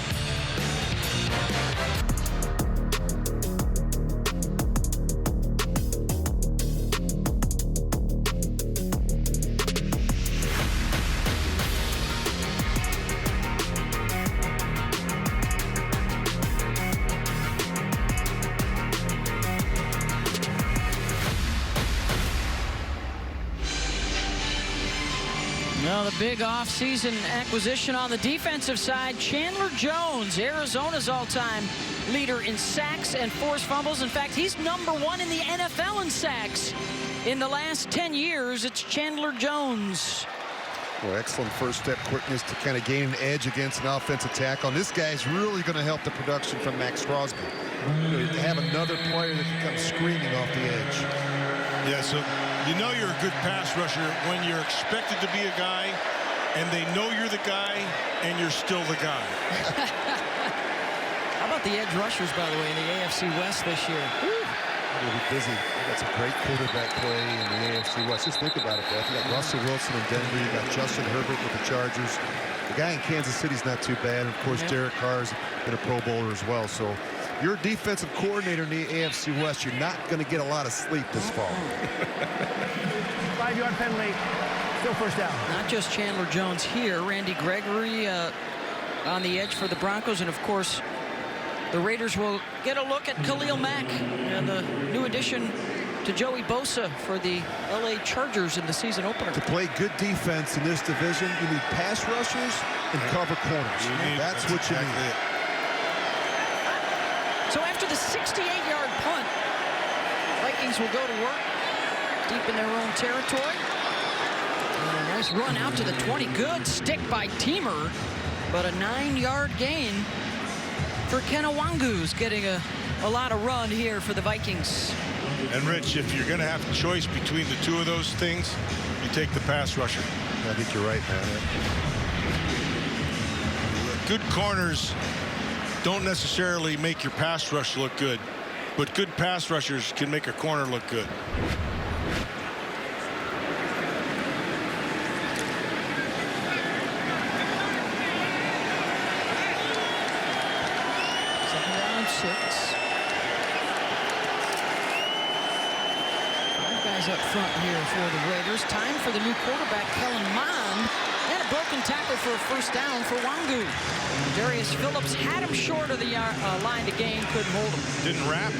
Well, the big offseason acquisition on the defensive side, Chandler Jones, Arizona's all-time leader in sacks and forced fumbles. In fact, he's #1 in the NFL in sacks. In the last 10 years, it's Chandler Jones. Well, excellent first step quickness to kind of gain an edge against an offensive tackle. And this guy's really going to help the production from Max Crosby. To have another player that can come screaming off the edge. Yeah, so you know you're a good pass rusher when you're expected to be a guy and they know you're the guy and you're still the guy. How about the edge rushers, by the way, in the AFC West this year? They'll be busy. That's a great quarterback play in the AFC West. Just think about it, Beth. You got Russell Wilson in Denver. You got Justin Herbert with the Chargers. The guy in Kansas City's not too bad. And of course, Derek Carr's been a Pro Bowler as well. So you're a defensive coordinator in the AFC West. You're not going to get a lot of sleep this fall. 5-yard penalty. Still first down. Not just Chandler Jones here. Randy Gregory on the edge for the Broncos. And, of course, the Raiders will get a look at Khalil Mack and the new addition to Joey Bosa for the L.A. Chargers in the season opener. To play good defense in this division, you need pass rushers and cover corners. That's what you need. So after the 68-yard punt, Vikings will go to work deep in their own territory. And a nice run out to the 20. Good stick by Teamer, but a 9-yard gain for Kenawangu's getting a lot of run here for the Vikings. And Rich, if you're going to have a choice between the two of those things, you take the pass rusher. I think you're right, man. Good corners don't necessarily make your pass rush look good, but good pass rushers can make a corner look good. Five guys up front here for the Raiders. Time for the new quarterback, Kellen Mond. And a broken tackle for a first down for Wangu. Darius Phillips had him short of the line to gain, couldn't hold him. Didn't wrap,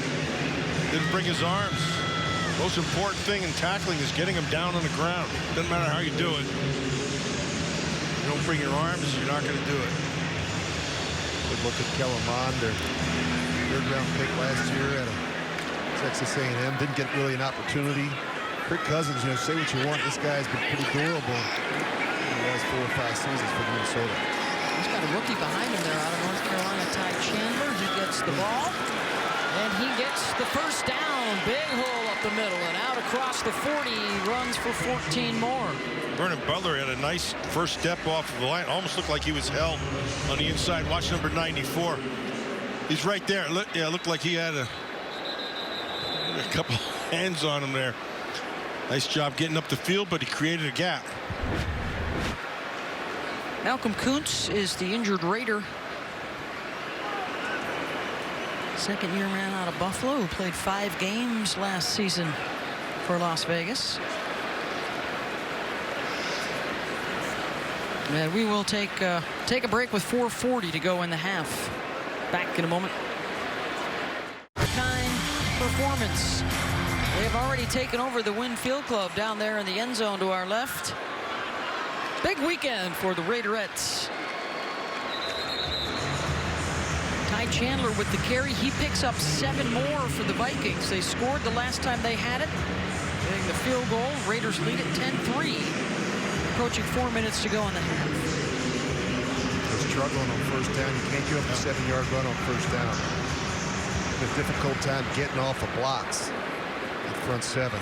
didn't bring his arms. Most important thing in tackling is getting him down on the ground. Doesn't matter how you do it. You don't bring your arms, you're not going to do it. Good look at Kellen Mond, their third-round pick last year at Texas A&M. Didn't get really an opportunity. Kirk Cousins, say what you want. This guy's been pretty durable in the last 4 or 5 seasons for Minnesota. He's got a rookie behind him there out of North Carolina, Ty Chandler. He gets the ball, and he gets the first down. Big hole up the middle, and out across the 40. He runs for 14 more. Vernon Butler had a nice first step off of the line. Almost looked like he was held on the inside. Watch number 94. He's right there. Looked like he had a couple hands on him there. Nice job getting up the field, but he created a gap. Malcolm Kuntz is the injured Raider. Second-year man out of Buffalo, who played 5 games last season for Las Vegas. And we will take a break with 4:40 to go in the half. Back in a moment. Kind performance. They have already taken over the Wynn Field Club down there in the end zone to our left. Big weekend for the Raiderettes. Ty Chandler with the carry. He picks up 7 more for the Vikings. They scored the last time they had it, getting the field goal. Raiders lead at 10-3. Approaching 4 minutes to go in the half. They're struggling on first down. You can't give up a 7-yard run on first down. A difficult time getting off the blocks at front 7.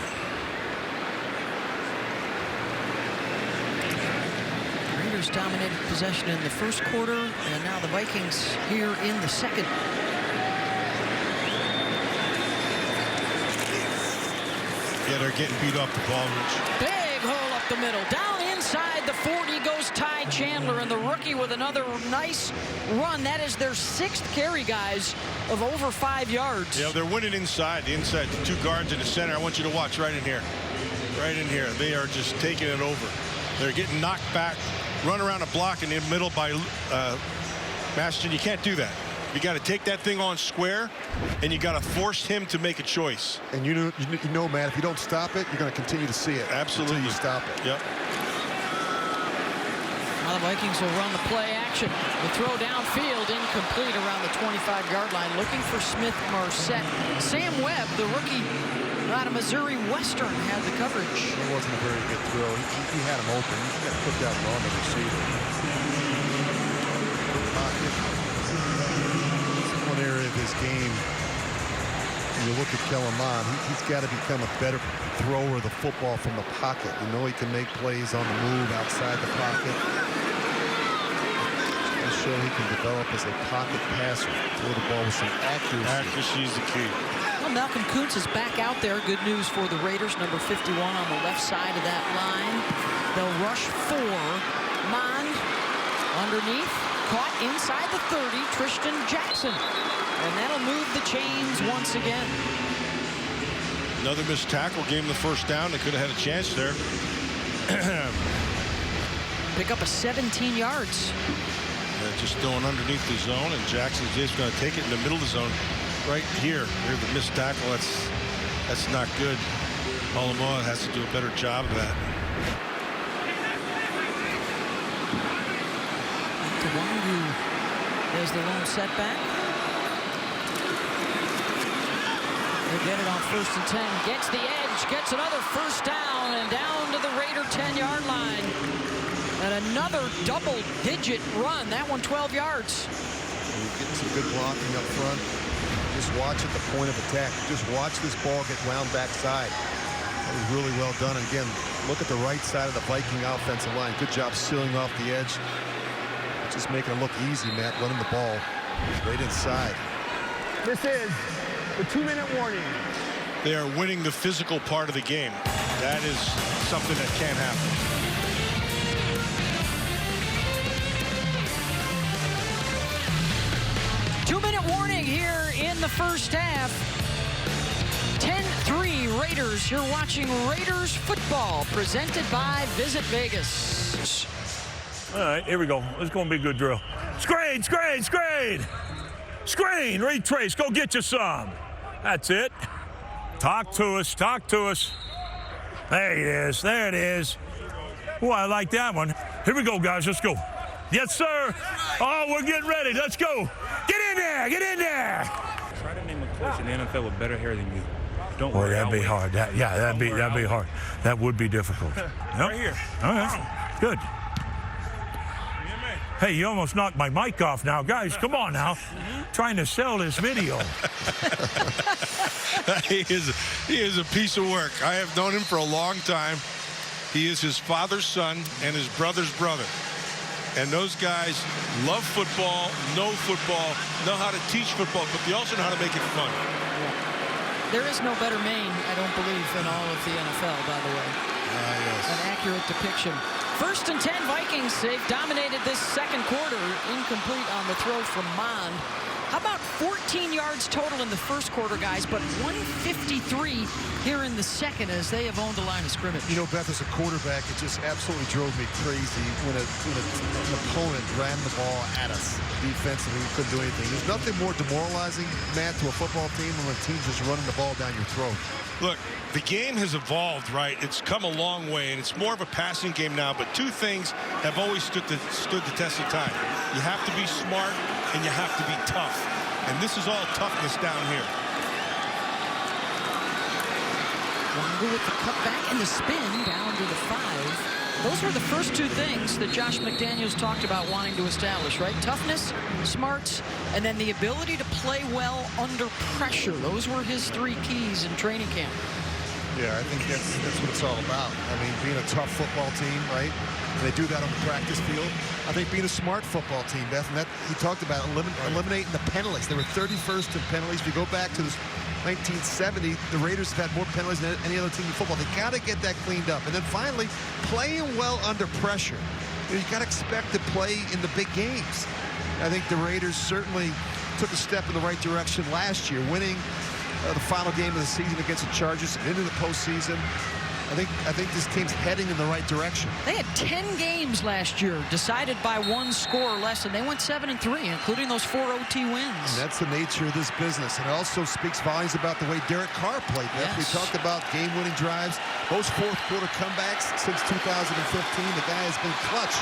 Raiders dominated possession in the first quarter, and now the Vikings here in the second. Yeah, they're getting beat off the ball, Rich. Big hole up the middle. Down inside the 40 goes Ty Chandler, and the rookie with another nice run. That is their 6th carry, guys, of over 5 yards. Yeah, they're winning inside. The inside, the 2 guards in the center. I want you to watch right in here. Right in here. They are just taking it over. They're getting knocked back, run around a block in the middle by Masterson. You can't do that. You got to take that thing on square, and you got to force him to make a choice. And you know, Matt, if you don't stop it, you're going to continue to see it. Absolutely. Until you stop it. Yep. Now the Vikings will run the play action. The throw downfield, incomplete around the 25-yard line. Looking for Smith Marset. Sam Webb, the rookie out of Missouri Western, had the coverage. It wasn't a very good throw. He had him open. He got to put that on the receiver. One area of his game, when you look at Kellen Mond, he's got to become a better thrower of the football from the pocket. You know, he can make plays on the move outside the pocket. To show he can develop as a pocket passer, throw the ball with some accuracy. Accuracy is the key. Well, Malcolm Kuntz is back out there. Good news for the Raiders. Number 51 on the left side of that line. They'll rush 4. Mond underneath. Caught inside the 30, Tristan Jackson. And that'll move the chains once again. Another missed tackle, gave him the first down. They could have had a chance there. Pick up a 17 yards. Just throwing underneath the zone, and Jackson's just going to take it in the middle of the zone. Right here, here's the missed tackle. That's not good. Palomoa has to do a better job of that. Wangu is the lone setback. They get it on 1st and 10. Gets the edge. Gets another first down. And down to the Raider 10-yard line. And another double-digit run. That one 12 yards. Getting some good blocking up front. Just watch at the point of attack. Just watch this ball get wound backside. That was really well done. And again, look at the right side of the Viking offensive line. Good job sealing off the edge. Just making it look easy, Matt, running the ball right inside. This is the 2-minute warning. They are winning the physical part of the game. That is something that can't happen. Two-minute warning here in the first half. 10-3 Raiders. You're watching Raiders football presented by Visit Vegas. All right, here we go. It's going to be a good drill. Screen, screen, screen. Screen, retrace, go get you some. That's it. Talk to us, talk to us. There it is, there it is. Oh, I like that one. Here we go, guys, let's go. Yes, sir. Oh, we're getting ready, let's go. Get in there, get in there. Try to name a coach in the NFL with better hair than you. Don't Boy, worry. that'd be hard. That'd be hard. That would be difficult. Yep. Right here. All right, good. Hey, you almost knocked my mic off now. Guys, come on now. Trying to sell this video. He is a piece of work. I have known him for a long time. He is his father's son and his brother's brother. And those guys love football, know how to teach football, but they also know how to make it fun. There is no better main, I don't believe, in all of the NFL, by the way. Yes. An accurate depiction. 1st and 10 Vikings. They've dominated this second quarter. Incomplete on the throw from Mond. How about 14 yards total in the first quarter, guys, but 153 here in the second as they have owned the line of scrimmage. You know, Beth, as a quarterback, it just absolutely drove me crazy when an opponent ran the ball at us defensively. We couldn't do anything. There's nothing more demoralizing, Matt, to a football team than when a team's just running the ball down your throat. Look, the game has evolved, right? It's come a long way, and it's more of a passing game now, but two things have always stood the test of time. You have to be smart, and you have to be tough. And this is all toughness down here. Wanger with the cutback and the spin down to the 5. Those were the first two things that Josh McDaniels talked about wanting to establish, right? Toughness, smarts, and then the ability to play well under pressure. Those were his 3 keys in training camp. Yeah, I think that's what it's all about. I mean, being a tough football team, right? And they do that on the practice field. I think being a smart football team, Beth, and that he talked about eliminating the penalties. They were 31st in penalties. If you go back to this 1970, the Raiders have had more penalties than any other team in football. They got to get that cleaned up. And then finally, playing well under pressure. You got to expect to play in the big games. I think the Raiders certainly took a step in the right direction last year, winning the final game of the season against the Chargers and into the postseason. I think this team's heading in the right direction. They had 10 games last year decided by 1 score or less, and they went 7-3, including those 4 OT wins. And that's the nature of this business. And it also speaks volumes about the way Derek Carr played. Yes. We talked about game-winning drives. Those fourth-quarter comebacks since 2015, the guy has been clutch.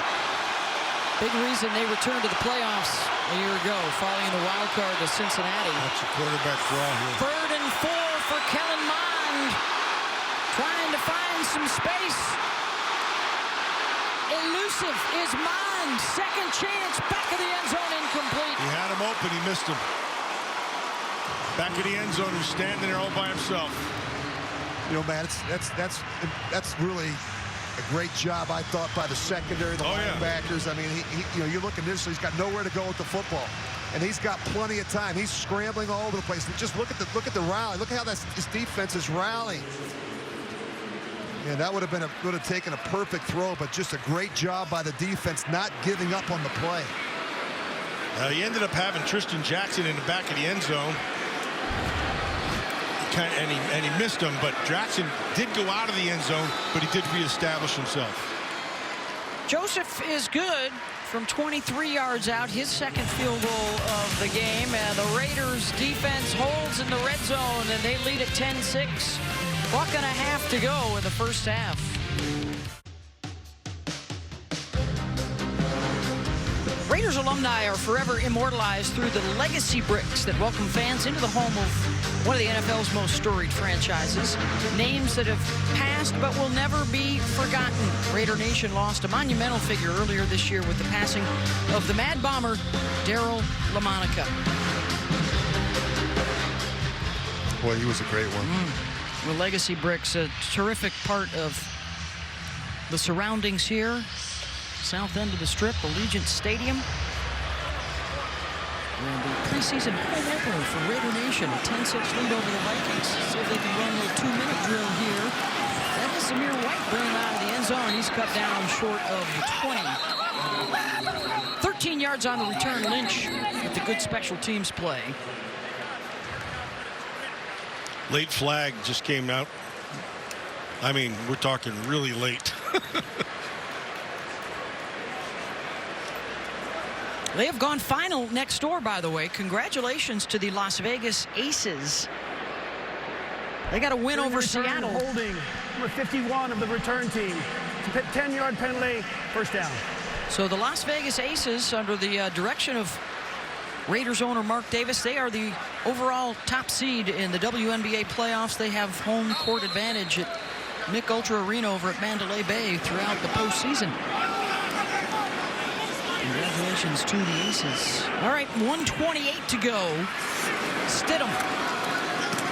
Big reason they returned to the playoffs a year ago, following the wild card to Cincinnati. That's a quarterback draw here. 3rd and 4 for Kellen Mond. Trying to find some space. Elusive is Mond. Second chance. Back of the end zone. Incomplete. He had him open. He missed him. Back of the end zone. He's standing there all by himself. You know, Matt, that's really a great job, I thought, by the secondary, the linebackers. I mean, you know, you look at this, he's got nowhere to go with the football. And he's got plenty of time. He's scrambling all over the place. And just look at the rally. Look at how his defense is rallying. Yeah, that would have taken a perfect throw, but just a great job by the defense not giving up on the play. He ended up having Tristan Jackson in the back of the end zone. And he missed him, but Jackson did go out of the end zone, but he did reestablish himself. Joseph is good from 23 yards out, his second field goal of the game, and the Raiders defense holds in the red zone, and they lead at 10-6. Buck and a half to go in the first half. Raiders alumni are forever immortalized through the legacy bricks that welcome fans into the home of one of the NFL's most storied franchises. Names that have passed but will never be forgotten. Raider Nation lost a monumental figure earlier this year with the passing of the Mad Bomber, Daryl LaMonica. Boy, he was a great one. The legacy bricks, a terrific part of the surroundings here. South end of the Strip, Allegiant Stadium. And the preseason home opener for Raider Nation, a 10-6 lead over the Vikings. See if they can run a little 2-minute drill here. That is Zamir White bringing him out of the end zone. He's cut down short of the 20. 13 yards on the return. Lynch with the good special teams play. late flag just came out. I mean, we're talking really late. They have gone final next door, by the way. Congratulations to the Las Vegas Aces. They got a win over Seattle. Holding number 51 of the return team. 10-yard penalty, first down. So the Las Vegas Aces, under the direction of Raiders owner Mark Davis, they are the overall top seed in the WNBA playoffs. They have home court advantage at Mick Ultra Arena over at Mandalay Bay throughout the postseason. Congratulations to the Aces. All right, 1:28 to go. Stidham.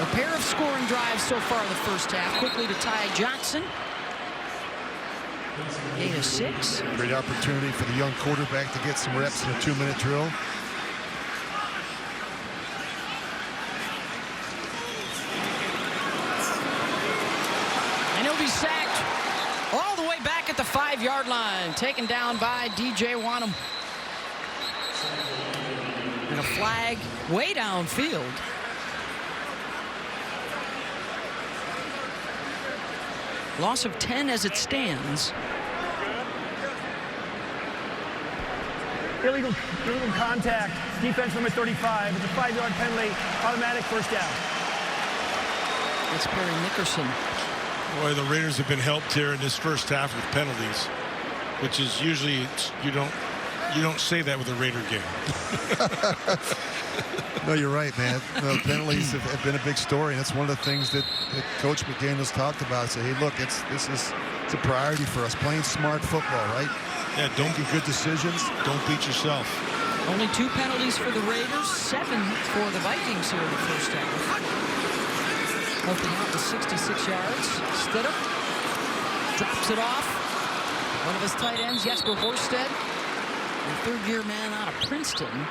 A pair of scoring drives so far in the first half. Quickly to Ty Johnson. Gain of 6. Great opportunity for the young quarterback to get some reps in a 2-minute drill. And he'll be sacked all the way back at the 5-yard line. Taken down by DJ Wanham. And a flag way downfield. Loss of 10 as it stands. Illegal contact. Defense number 35. It's a 5-yard penalty. Automatic first down. It's Perry Nickerson. Boy, the Raiders have been helped here in this first half with penalties, which is usually you don't say that with a Raider game. No, you're right, man. No, penalties have been a big story, and that's one of the things that Coach McDaniels talked about. Say, hey, look, it's a priority for us, playing smart football, right? Yeah, don't making good decisions. Don't beat yourself. Only 2 penalties for the Raiders, 7 for the Vikings here in the first half. Helping out with 66 yards. Stidham drops it off. One of his tight ends, Jesper Horsted, the third-year man out of Princeton.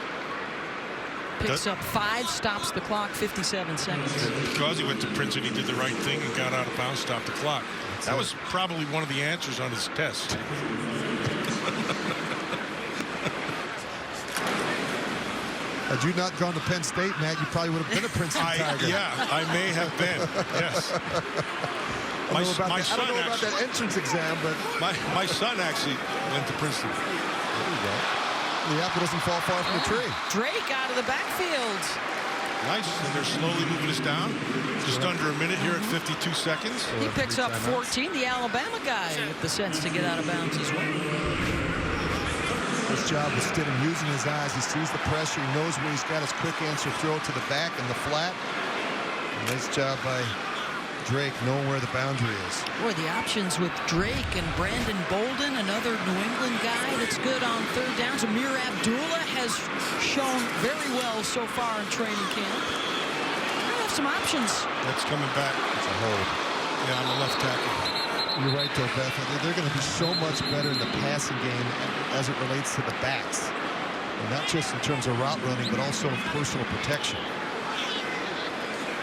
Picks up 5, stops the clock, 57 seconds. Because he went to Princeton, he did the right thing and got out of bounds, stopped the clock. That was probably one of the answers on his test. Had you not gone to Penn State, Matt, you probably would have been a Princeton Tiger. Yeah, I may have been, yes. I don't know about that entrance exam, but my son actually went to Princeton. There you go. The apple doesn't fall far from the tree. Drake out of the backfield. Nice, and they're slowly moving us down. Just under a minute here at 52 seconds. He picks up 14. The Alabama guy with the sense to get out of bounds as well. His job is Stidham using his eyes. He sees the pressure. He knows where he's got his quick answer throw to the back and the flat. Nice job by Drake knowing where the boundary is. Boy, the options with Drake and Brandon Bolden, another New England guy that's good on third downs. Amir Abdullah has shown very well so far in training camp. They have some options. That's coming back. It's a hold. Yeah, on the left tackle. You're right, though, Beth. They're going to be so much better in the passing game as it relates to the backs. And not just in terms of route running, but also in personal protection.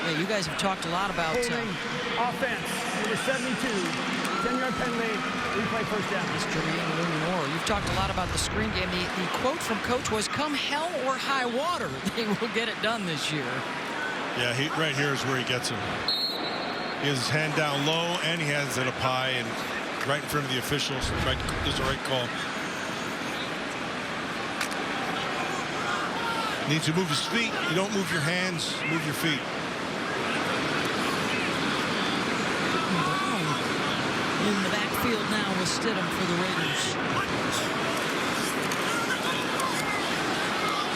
Yeah, you guys have talked a lot about offense. Number 72. 10-yard penalty. Replay first down. Mr. Ian. You've talked a lot about the screen game. The quote from Coach was, "Come hell or high water, they will get it done this year." Yeah, right here is where he gets him. He has his hand down low, and he has it up high, and right in front of the officials. This is the right call. Needs to move his feet. You don't move your hands, move your feet. In the backfield now with Stidham for the Raiders.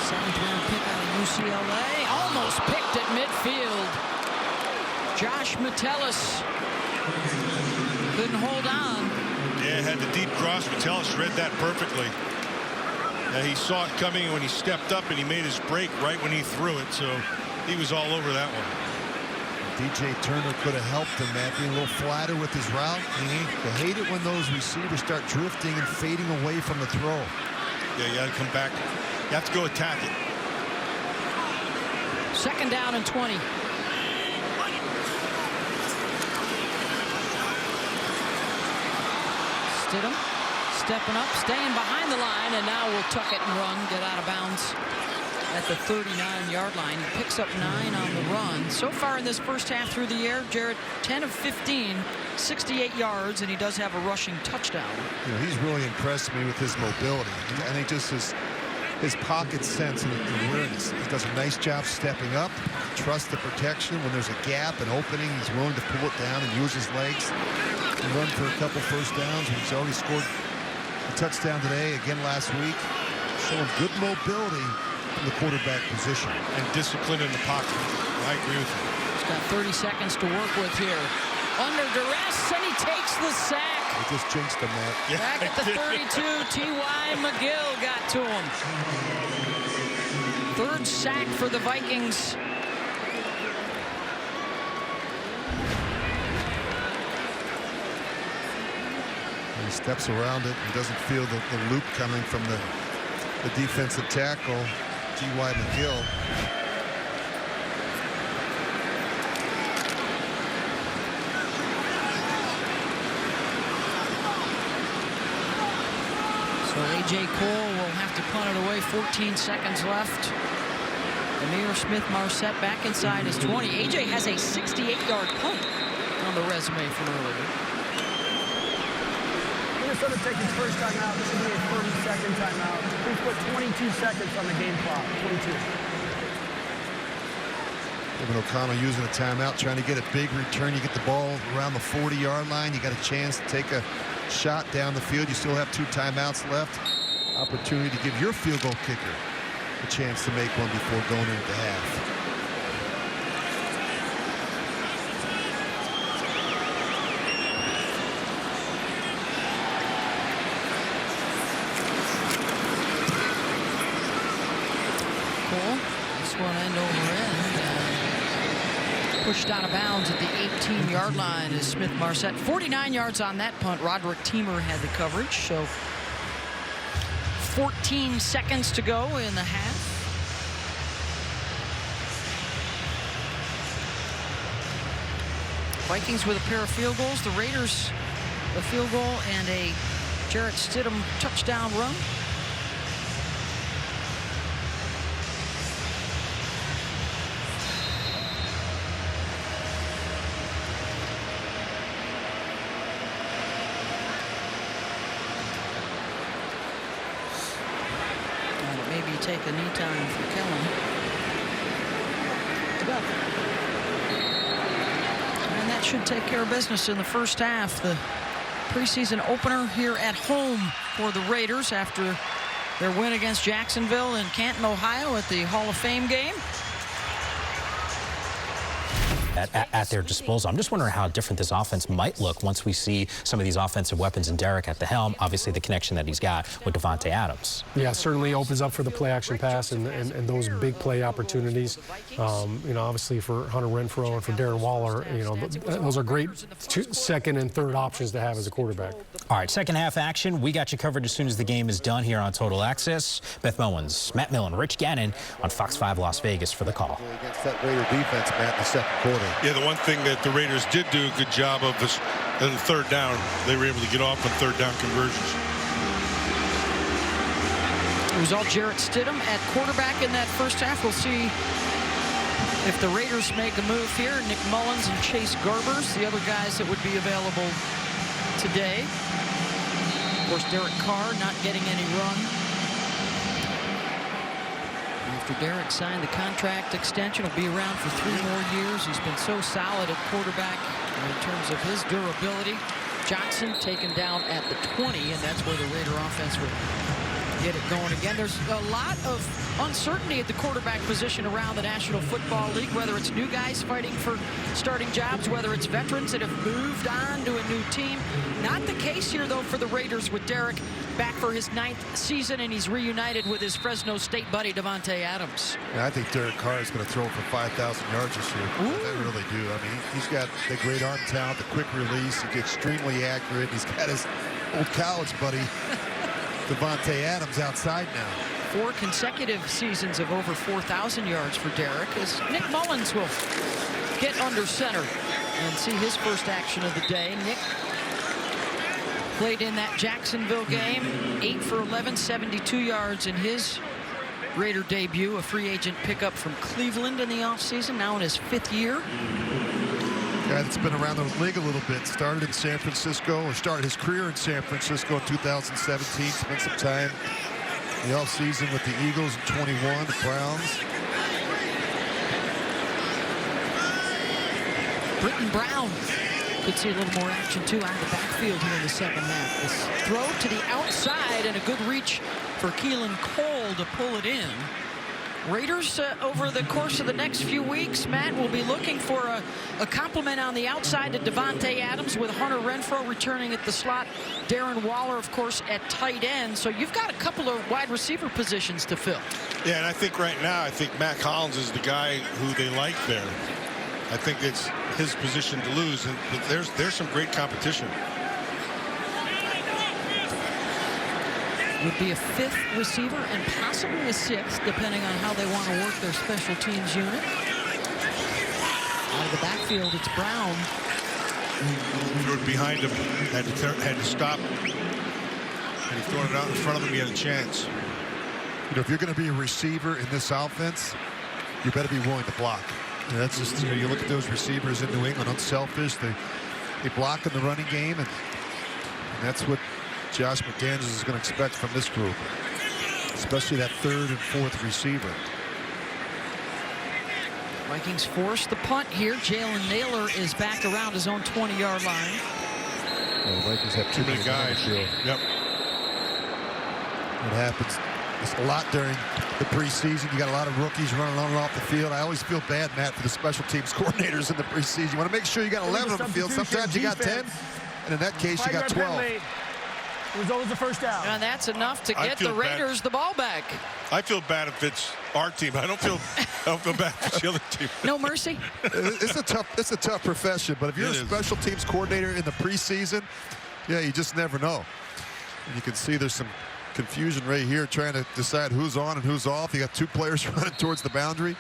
7th-round pick out of UCLA. Almost picked at midfield. Josh Metellus couldn't hold on. Yeah, had the deep cross. Metellus read that perfectly. He saw it coming when he stepped up, and he made his break right when he threw it, so he was all over that one. DJ Turner could have helped him, Matt, being a little flatter with his route. They hate it when those receivers start drifting and fading away from the throw. Yeah, you got to come back. You have to go attack it. 2nd down and 20. Stidham stepping up, staying behind the line, and now we'll tuck it and run, get out of bounds. at the 39-yard line. He picks up 9 on the run. So far in this first half through the air, Jarrett, 10 of 15, 68 yards, and he does have a rushing touchdown. You know, he's really impressed me with his mobility. I think just his pocket sense and awareness. He does a nice job stepping up, trust the protection. When there's a gap, an opening, he's willing to pull it down and use his legs and run for a couple first downs. And he's already scored a touchdown today, again last week. Showing good mobility in the quarterback position. And discipline in the pocket. I agree with you. He's got 30 seconds to work with here. Under duress, and he takes the sack. He just jinxed him, Matt. Yeah, Back at the 32, T.Y. McGill got to him. Third sack for the Vikings. He steps around it and doesn't feel the loop coming from the defensive tackle, T.Y. McGill. So A.J. Cole will have to punt it away. 14 seconds left. Amir Smith-Marset back inside his 20. A.J. has a 68-yard punt on the resume from earlier. Minnesota takes its first timeout. This will be a 30-second timeout. We've put 22 seconds on the game clock. 22. Kevin O'Connell using a timeout, trying to get a big return. You get the ball around the 40-yard line. You got a chance to take a shot down the field. You still have 2 timeouts left. Opportunity to give your field goal kicker a chance to make one before going into the half. This one end over end. Pushed out of bounds at the 18-yard line is Smith-Marset. 49 yards on that punt. Roderick Teamer had the coverage. So 14 seconds to go in the half. Vikings with a pair of field goals. The Raiders a field goal and a Jarrett Stidham touchdown run. Maybe take a knee time for Kellen. And that should take care of business in the first half. The preseason opener here at home for the Raiders after their win against Jacksonville in Canton, Ohio at the Hall of Fame game. At their disposal. I'm just wondering how different this offense might look once we see some of these offensive weapons and Derek at the helm. Obviously, the connection that he's got with Davante Adams. Yeah, certainly opens up for the play-action pass and those big play opportunities. You know, obviously for Hunter Renfrow and for Darren Waller, you know, those are great second and third options to have as a quarterback. All right, second half action. We got you covered as soon as the game is done here on Total Access. Beth Mowens, Matt Millen, Rich Gannon on Fox 5 Las Vegas for the call. Against that Raider defense, Matt, in the second quarter. Yeah, the one thing that the Raiders did do a good job of is in the third down. They were able to get off on third down conversions. It was all Jarrett Stidham at quarterback in that first half. We'll see if the Raiders make a move here. Nick Mullins and Chase Garbers, the other guys that would be available today. Of course, Derek Carr not getting any run. After Derek signed the contract extension, he'll be around for 3 more years. He's been so solid at quarterback in terms of his durability. Johnson taken down at the 20, and that's where the Raider offense would get it going again. There's a lot of uncertainty at the quarterback position around the National Football League, whether it's new guys fighting for starting jobs, whether it's veterans that have moved on to a new team. Not the case here, though, for the Raiders with Derek back for his 9th season, and he's reunited with his Fresno State buddy, Davante Adams. Yeah, I think Derek Carr is going to throw for 5,000 yards this year. I really do. I mean, he's got the great arm talent, the quick release. He's extremely accurate. He's got his old college buddy, Davante Adams, outside now. 4 consecutive seasons of over 4,000 yards for Derek as Nick Mullins will get under center and see his first action of the day. Nick played in that Jacksonville game, 8 for 11, 72 yards in his Raider debut, a free agent pickup from Cleveland in the offseason, now in his 5th year. Guy that's been around the league a little bit. Started in San Francisco, or started his career in San Francisco in 2017. Spent some time in the offseason with the Eagles in 21, the Browns. Britton Brown could see a little more action, too, out of the backfield here in the second half. This throw to the outside and a good reach for Keelan Cole to pull it in. Raiders, over the course of the next few weeks, Matt, will be looking for a compliment on the outside to Devontae Adams, with Hunter Renfrow returning at the slot. Darren Waller, of course, at tight end. So you've got a couple of wide receiver positions to fill. Yeah, and I think right now, I think Matt Collins is the guy who they like there. I think it's his position to lose, and but there's some great competition. Would be a 5th receiver and possibly a 6th, depending on how they want to work their special teams unit. Out of the backfield, it's Brown. Threw it behind him, had to stop. And he thrown it out in front of him, he had a chance. You know, if you're going to be a receiver in this offense, you better be willing to block. And that's just, you know, you look at those receivers in New England, unselfish. They block in the running game, and that's what Josh McDaniels is going to expect from this group, especially that 3rd and 4th receiver. Vikings force the punt here. Jalen Naylor is back around his own 20-yard line. Well, the Vikings have too many guys. Yep. What happens a lot during the preseason. You got a lot of rookies running on and off the field. I always feel bad, Matt, for the special teams coordinators in the preseason. You want to make sure you got 11 on the field. Sometimes you got 10, and in that case, you got 12. It was always the first down. And that's enough to get the Raiders the ball back. I feel bad if it's our team. I don't feel bad if it's the other team. No mercy. It's a tough profession, but if you're a special teams coordinator in the preseason, yeah, you just never know. And you can see there's some confusion right here trying to decide who's on and who's off. You got 2 players running towards the boundary.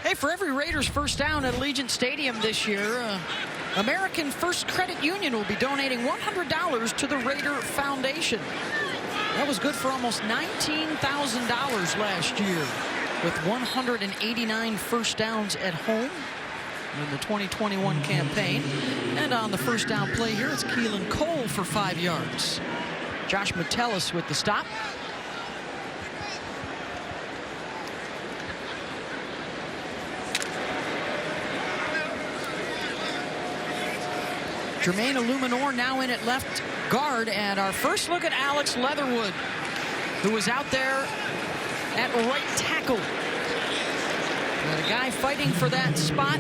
Hey, for every Raiders first down at Allegiant Stadium this year, American First Credit Union will be donating $100 to the Raider Foundation. That was good for almost $19,000 last year, with 189 first downs at home in the 2021 campaign. And on the first down play here, it's Keelan Cole for 5 yards. Josh Metellus with the stop. Jermaine Illuminor now in at left guard. And our first look at Alex Leatherwood, who was out there at right tackle. And a guy fighting for that spot,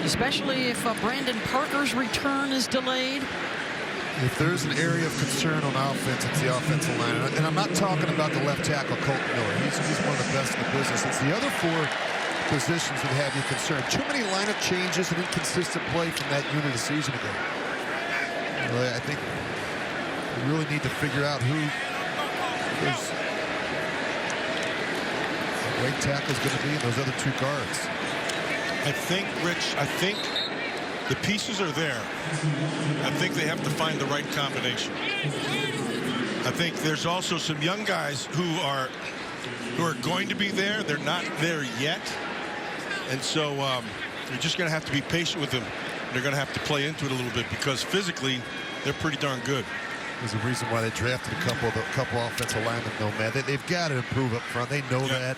especially if Brandon Parker's return is delayed. If there's an area of concern on offense, it's the offensive line. And I'm not talking about the left tackle, Colton Miller. He's one of the best in the business. It's the other 4 positions that have you concerned. Too many lineup changes and inconsistent play from that unit a season ago. Well, I think we really need to figure out who those right tackle is going to be and those other 2 guards. I think, Rich, the pieces are there. I think they have to find the right combination. I think there's also some young guys who are going to be there. They're not there yet. And so you're just going to have to be patient with them. They're going to have to play into it a little bit because physically they're pretty darn good. There's a reason why they drafted a couple offensive linemen, though, man. They've got to improve up front. They know that.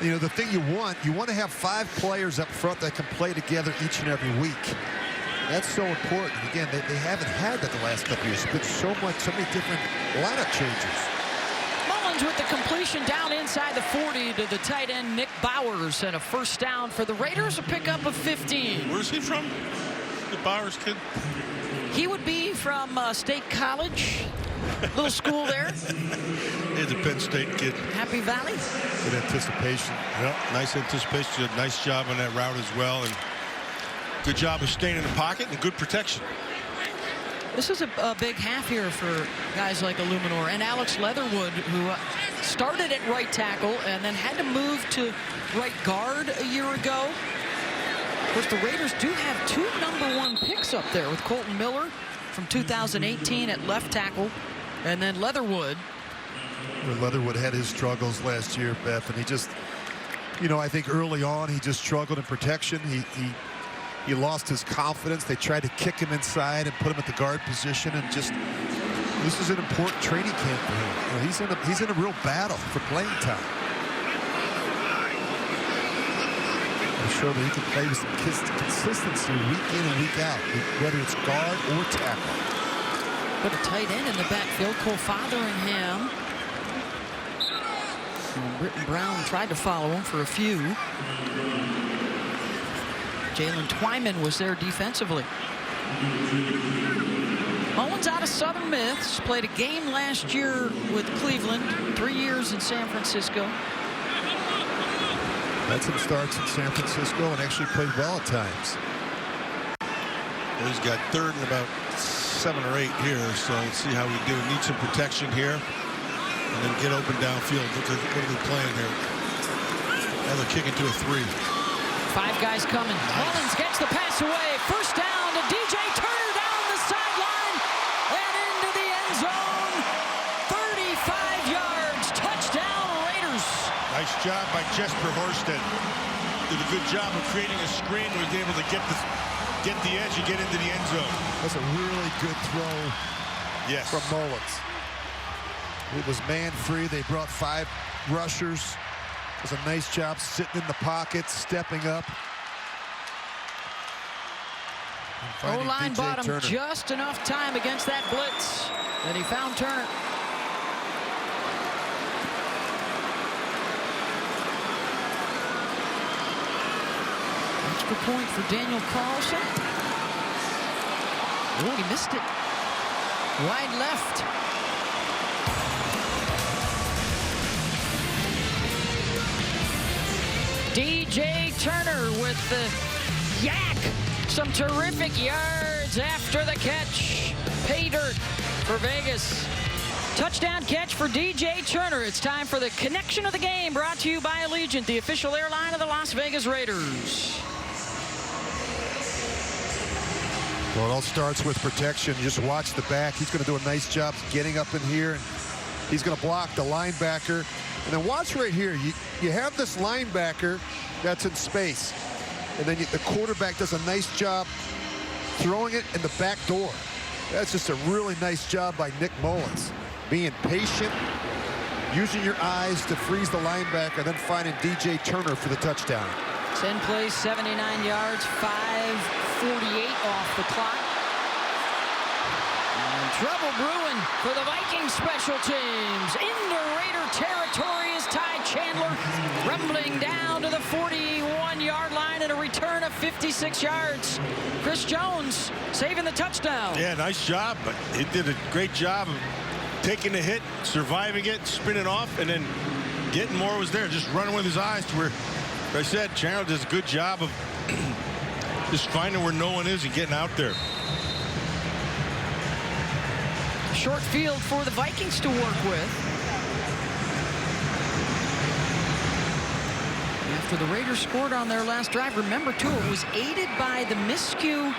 You know, the thing you want to have 5 players up front that can play together each and every week. That's so important. Again, they haven't had that the last couple years. It's been so many different lineup changes. Mullins with the completion down inside the 40 to the tight end Nick Bowers, and a first down for the Raiders, a pickup of 15. Where's he from? The Bowers kid? He would be from State College, little school there. He's a Penn State kid. Happy Valley. Good anticipation. Yep, nice anticipation. Did a nice job on that route as well, and good job of staying in the pocket and good protection. This is a big half here for guys like Illuminor and Alex Leatherwood, who started at right tackle and then had to move to right guard a year ago. Of course, the Raiders do have 2 #1 picks up there, with Colton Miller from 2018 at left tackle, and then Leatherwood Leatherwood had his struggles last year, Beth, and he just, you know, I think early on he just struggled in protection. He lost his confidence. They tried to kick him inside and put him at the guard position, and just this is an important training camp for him. You know, he's in a real battle for playing time. I'm sure that he can play with some consistency week in and week out, whether it's guard or tackle. Put a tight end in the backfield, Cole Fotheringham. Britton Brown tried to follow him for a few. Jalen Twyman was there defensively. Owens out of Southern Miss, played a game last year with Cleveland, 3 years in San Francisco. Had some starts in San Francisco and actually played well at times. Well, he's got third and about 7 or 8 here, so let's see how we do. Need some protection here, and then get open downfield. What are they playing here? Now they're kicking to a 3. 5 guys coming. Mullins gets the pass away. First down to DJ Turner down the sideline and into the end zone. 35 yards. Touchdown, Raiders. Nice job by Jesper Horsted. Did a good job of creating a screen. Was able to get the edge and get into the end zone. That's a really good throw. Yes. From Mullins. It was man free. They brought 5 rushers. It was a nice job sitting in the pocket, stepping up. O-line bought him just enough time against that blitz, and he found Turner. Extra point for Daniel Carlson. Oh, he missed it. Wide left. DJ Turner with the yak. Some terrific yards after the catch. Pay dirt for Vegas. Touchdown catch for DJ Turner. It's time for the connection of the game, brought to you by Allegiant, the official airline of the Las Vegas Raiders. Well, it all starts with protection. You just watch the back. He's going to do a nice job getting up in here. He's going to block the linebacker. And then watch right here. You have this linebacker that's in space. And then the quarterback does a nice job throwing it in the back door. That's just a really nice job by Nick Mullins. Being patient, using your eyes to freeze the linebacker, then finding DJ Turner for the touchdown. 10 plays, 79 yards, 5:48 off the clock. And trouble brewing for the Vikings special teams. Into Raider territory is Ty Chandler, rumbling down to the 41-yard line and a return of 56 yards. Chris Jones saving the touchdown. Yeah, nice job, but he did a great job of taking the hit, surviving it, spinning off, and then getting more was there, just running with his eyes to where I said, Chandler does a good job of just finding where no one is and getting out there. Short field for the Vikings to work with. After the Raiders scored on their last drive, remember too, it was aided by the miscue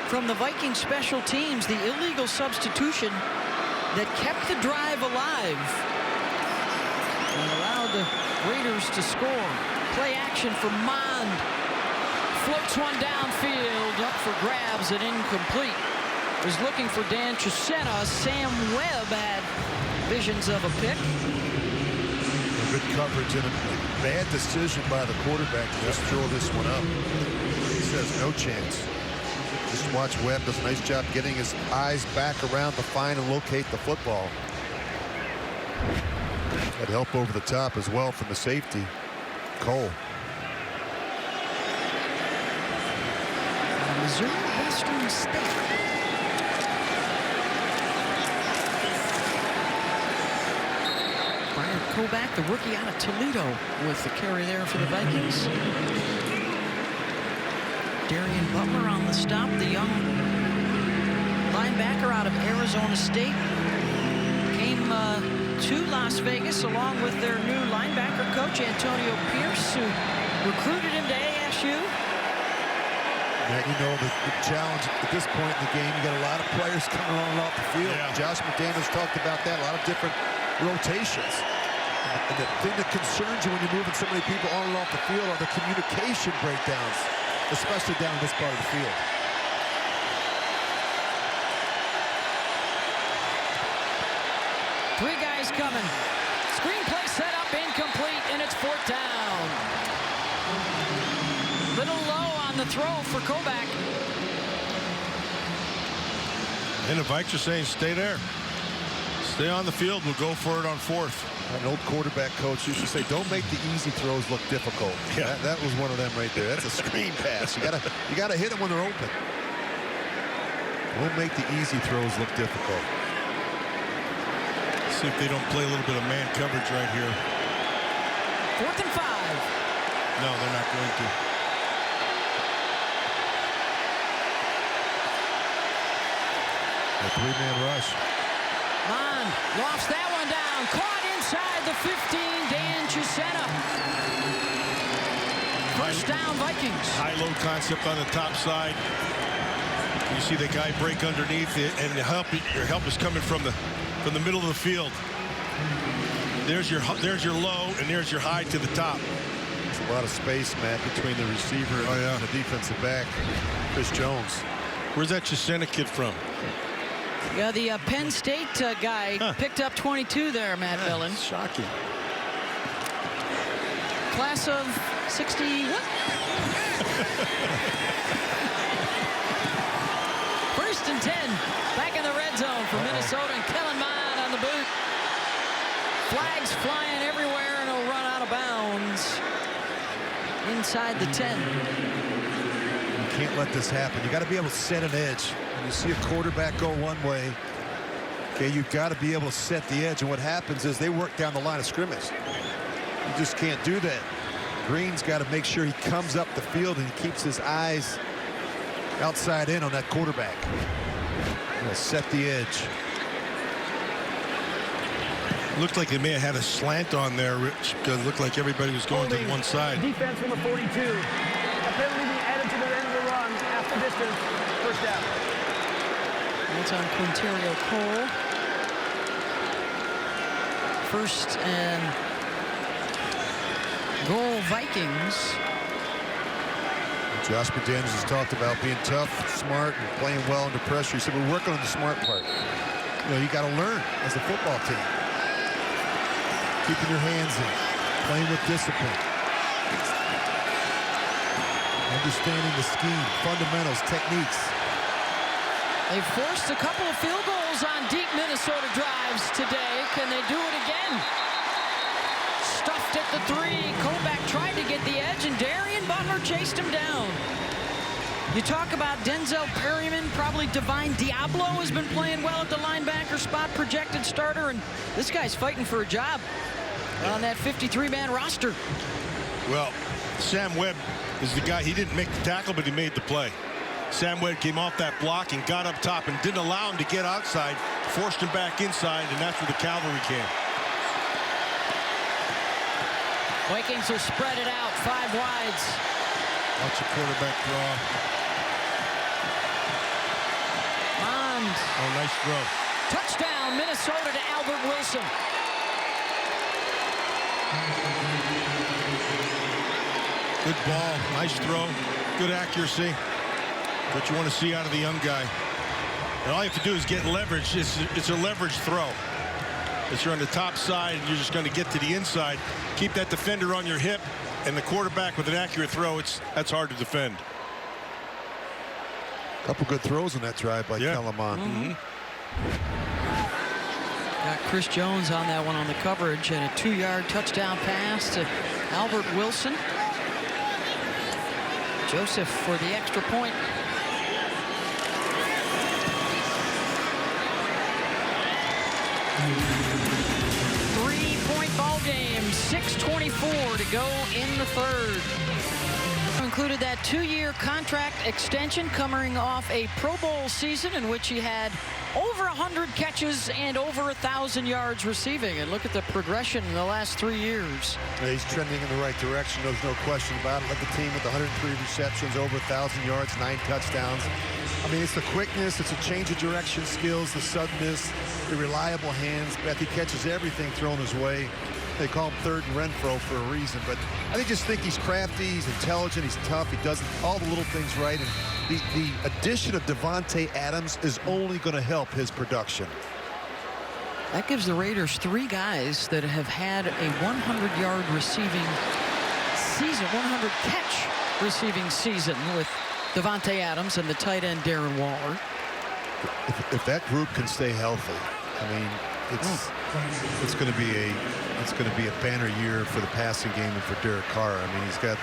from the Vikings special teams, the illegal substitution that kept the drive alive and allowed the Raiders to score. Play action for Mond. Floats one downfield, up for grabs and incomplete. Was looking for Dan Chisena. Sam Webb had visions of a pick. Good coverage and a bad decision by the quarterback to just throw this one up. He says no chance. Just watch Webb does a nice job getting his eyes back around to find and locate the football. Had help over the top as well from the safety, Cole. Missouri Western State. Brian Kovac, the rookie out of Toledo, with the carry there for the Vikings. Darian Butler on the stop, the young linebacker out of Arizona State. Came to Las Vegas along with their new linebacker coach, Antonio Pierce, who recruited him to ASU. Yeah, you know, the challenge at this point in the game, you got a lot of players coming on and off the field. Yeah. Josh McDaniels talked about that. A lot of different rotations. And the thing that concerns you when you're moving so many people on and off the field are the communication breakdowns, especially down this part of the field. Three guys coming. Screenplay set up, incomplete, and it's 4th down. Little low on the throw for Kovac. And the Vikes are saying, stay there. Stay on the field. We'll go for it on 4th. An old quarterback coach used to say, don't make the easy throws look difficult. Yeah. That was one of them right there. That's a screen pass. You gotta hit them when they're open. Don't make the easy throws look difficult. See if they don't play a little bit of man coverage right here. 4th and 5. No, they're not going to. A 3-man rush. Mon lofts that one down. Caught inside the 15. Dan Chisena. 1st down, Vikings. High-low concept on the top side. You see the guy break underneath it, and the help is coming from the middle of the field. There's your low, and there's your high to the top. There's a lot of space, Matt, between the receiver and the defensive back, Chris Jones. Where's that Chisena kid from? Yeah, the Penn State guy picked up 22 there, Matt Millen. Shocking. Class of 60. What? 1st and 10. Back in the red zone for Minnesota, and Kellen Mond on the boot. Flags flying everywhere, and he'll run out of bounds inside the 10. You can't let this happen. You got to be able to set an edge. When you see a quarterback go one way, okay, you've got to be able to set the edge. And what happens is they work down the line of scrimmage. You just can't do that. Green's got to make sure he comes up the field and he keeps his eyes outside in on that quarterback. Set the edge. Looked like they may have had a slant on there, Rich, because it looked like everybody was going to one side. Defense number 42. A penalty being added to the end of the run after distance. 1st down. That's on Quinterio Cole. 1st and goal, Vikings. Josh McDaniels has talked about being tough, smart, and playing well under pressure. He said, we're working on the smart part. You got to learn as a football team. Keeping your hands in, playing with discipline. Understanding the scheme, fundamentals, techniques. They forced a couple of field goals on deep Minnesota drives today. Can they do it again? Stuffed at the 3. Kovac tried to get the edge, and Darian Butler chased him down. You talk about Denzel Perryman, probably Divine Diablo has been playing well at the linebacker spot, projected starter, and this guy's fighting for a job on that 53-man roster. Well, Sam Webb is the guy. He didn't make the tackle, but he made the play. Sam Webb came off that block and got up top and didn't allow him to get outside, forced him back inside, and that's where the cavalry came. Vikings will spread it out, 5 wides. Watch the quarterback draw. Mond. Oh, nice throw. Touchdown, Minnesota to Albert Wilson. Good ball, nice throw, good accuracy. What you want to see out of the young guy. And all you have to do is get leverage. It's a leverage throw. As you're on the top side, and you're just going to get to the inside. Keep that defender on your hip, and the quarterback with an accurate throw, that's hard to defend. Couple good throws on that drive by Kellen Mond. Got Chris Jones on that one on the coverage, and a 2-yard touchdown pass to Albert Wilson. Joseph for the extra point. Three-point ball game, 6:24 to go in the 3rd. Included that 2-year contract extension coming off a Pro Bowl season in which he had over 100 catches and over 1,000 yards receiving. And look at the progression in the last 3 years. Yeah, he's trending in the right direction. There's no question about it. Led the team with 103 receptions, over 1,000 yards, 9 touchdowns. I mean, it's the quickness, it's the change of direction skills, the suddenness, the reliable hands. Beth, he catches everything thrown his way. They call him third and Renfro for a reason, but I just think he's crafty, he's intelligent, he's tough, he does all the little things right, and the addition of Davante Adams is only going to help his production. That gives the Raiders 3 guys that have had a 100-yard receiving season, 100-catch receiving season, with Davante Adams and the tight end Darren Waller. If that group can stay healthy, I mean, it's going to be a banner year for the passing game and for Derek Carr. I mean, he's got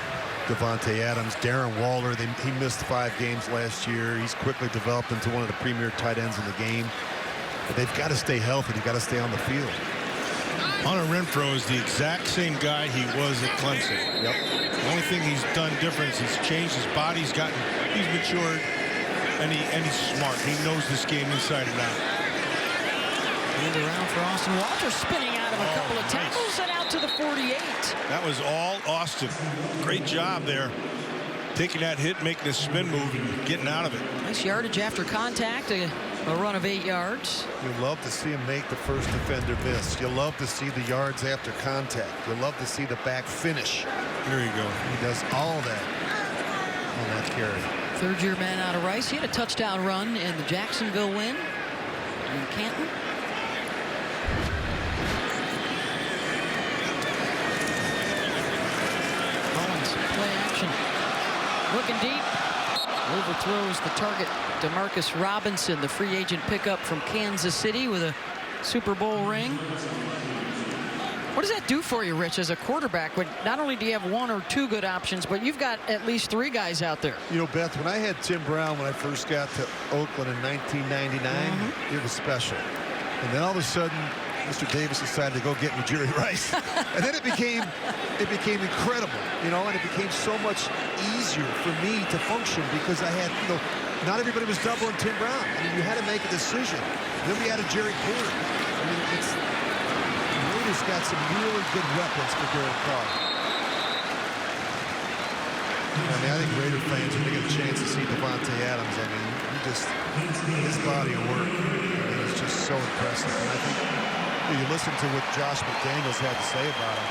Davante Adams, Darren Waller. He missed 5 games last year. He's quickly developed into one of the premier tight ends in the game. But they've got to stay healthy. They've got to stay on the field. Hunter Renfro is the exact same guy he was at Clemson. Yep. The only thing he's done different is he's changed his body. He's matured, and he's smart. He knows this game inside and out. And around for Austin Walter, spinning out of a couple of tackles and out to the 48. That was all Austin. Great job there. Taking that hit, making a spin move, and getting out of it. Nice yardage after contact, a run of 8 yards. You love to see him make the first defender miss. You love to see the yards after contact. You love to see the back finish. There you go. He does all that on that carry. Third-year man out of Rice. He had a touchdown run in the Jacksonville win in Canton. Collins, play action. Looking deep. Overthrows the target. Demarcus Robinson, the free agent pickup from Kansas City with a Super Bowl ring. What does that do for you, Rich, as a quarterback, when not only do you have 1 or 2 good options, but you've got at least 3 guys out there? You know, Beth, when I had Tim Brown when I first got to Oakland in 1999, it was special. And then all of a sudden, Mr. Davis decided to go get me Jerry Rice. And then it became incredible, you know, and it became so much easier for me to function because I had, you know, not everybody was doubling Tim Brown. I mean, you had to make a decision. Then we added Jerry Porter. I mean, the Raiders got some really good weapons for Derek Carr. I mean, I think Raider fans, when they get a chance to see Davante Adams, I mean, his body of work, I mean, is just so impressive. And I think you listen to what Josh McDaniels had to say about him,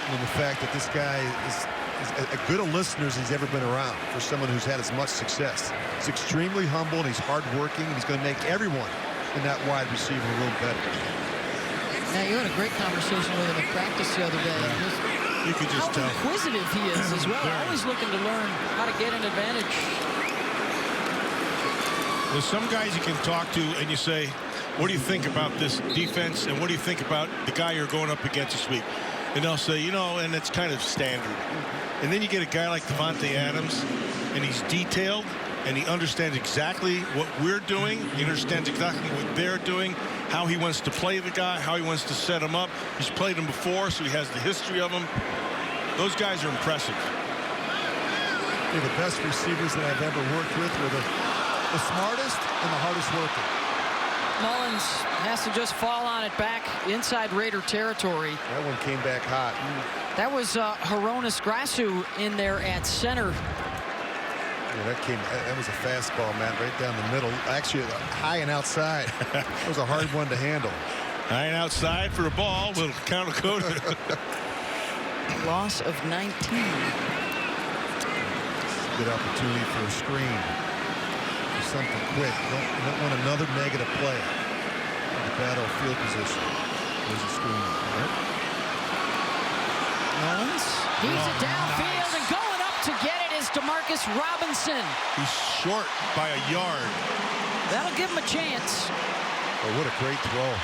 and the fact that this guy is as good a listener as he's ever been around for someone who's had as much success. He's extremely humble, and he's hardworking, and he's going to make everyone in that wide receiver room better. Now, you had a great conversation with him at practice the other day. You could just tell. How inquisitive he is as well. Always looking to learn how to get an advantage. There's some guys you can talk to and you say, what do you think about this defense, and what do you think about the guy you're going up against this week? And they'll say, you know, and it's kind of standard. And then you get a guy like Davante Adams, and he's detailed, and he understands exactly what we're doing. He understands exactly what they're doing, how he wants to play the guy, how he wants to set him up. He's played him before, so he has the history of him. Those guys are impressive. They're the best receivers that I've ever worked with. Were the smartest and the hardest working. Mullins has to just fall on it back inside Raider territory. That one came back hot. That was Hronis Grasu in there at center. Yeah, that was a fastball, Matt, right down the middle. Actually, high and outside. It was a hard one to handle. High and outside for a ball. Will count a code. Loss of 19. Good opportunity for a screen. Something quick. You don't want another negative play in the battle field position. There's a screen. Right? Mullins heaves it downfield, and going up to get it is Demarcus Robinson. He's short by a yard. That'll give him a chance. Oh, what a great throw.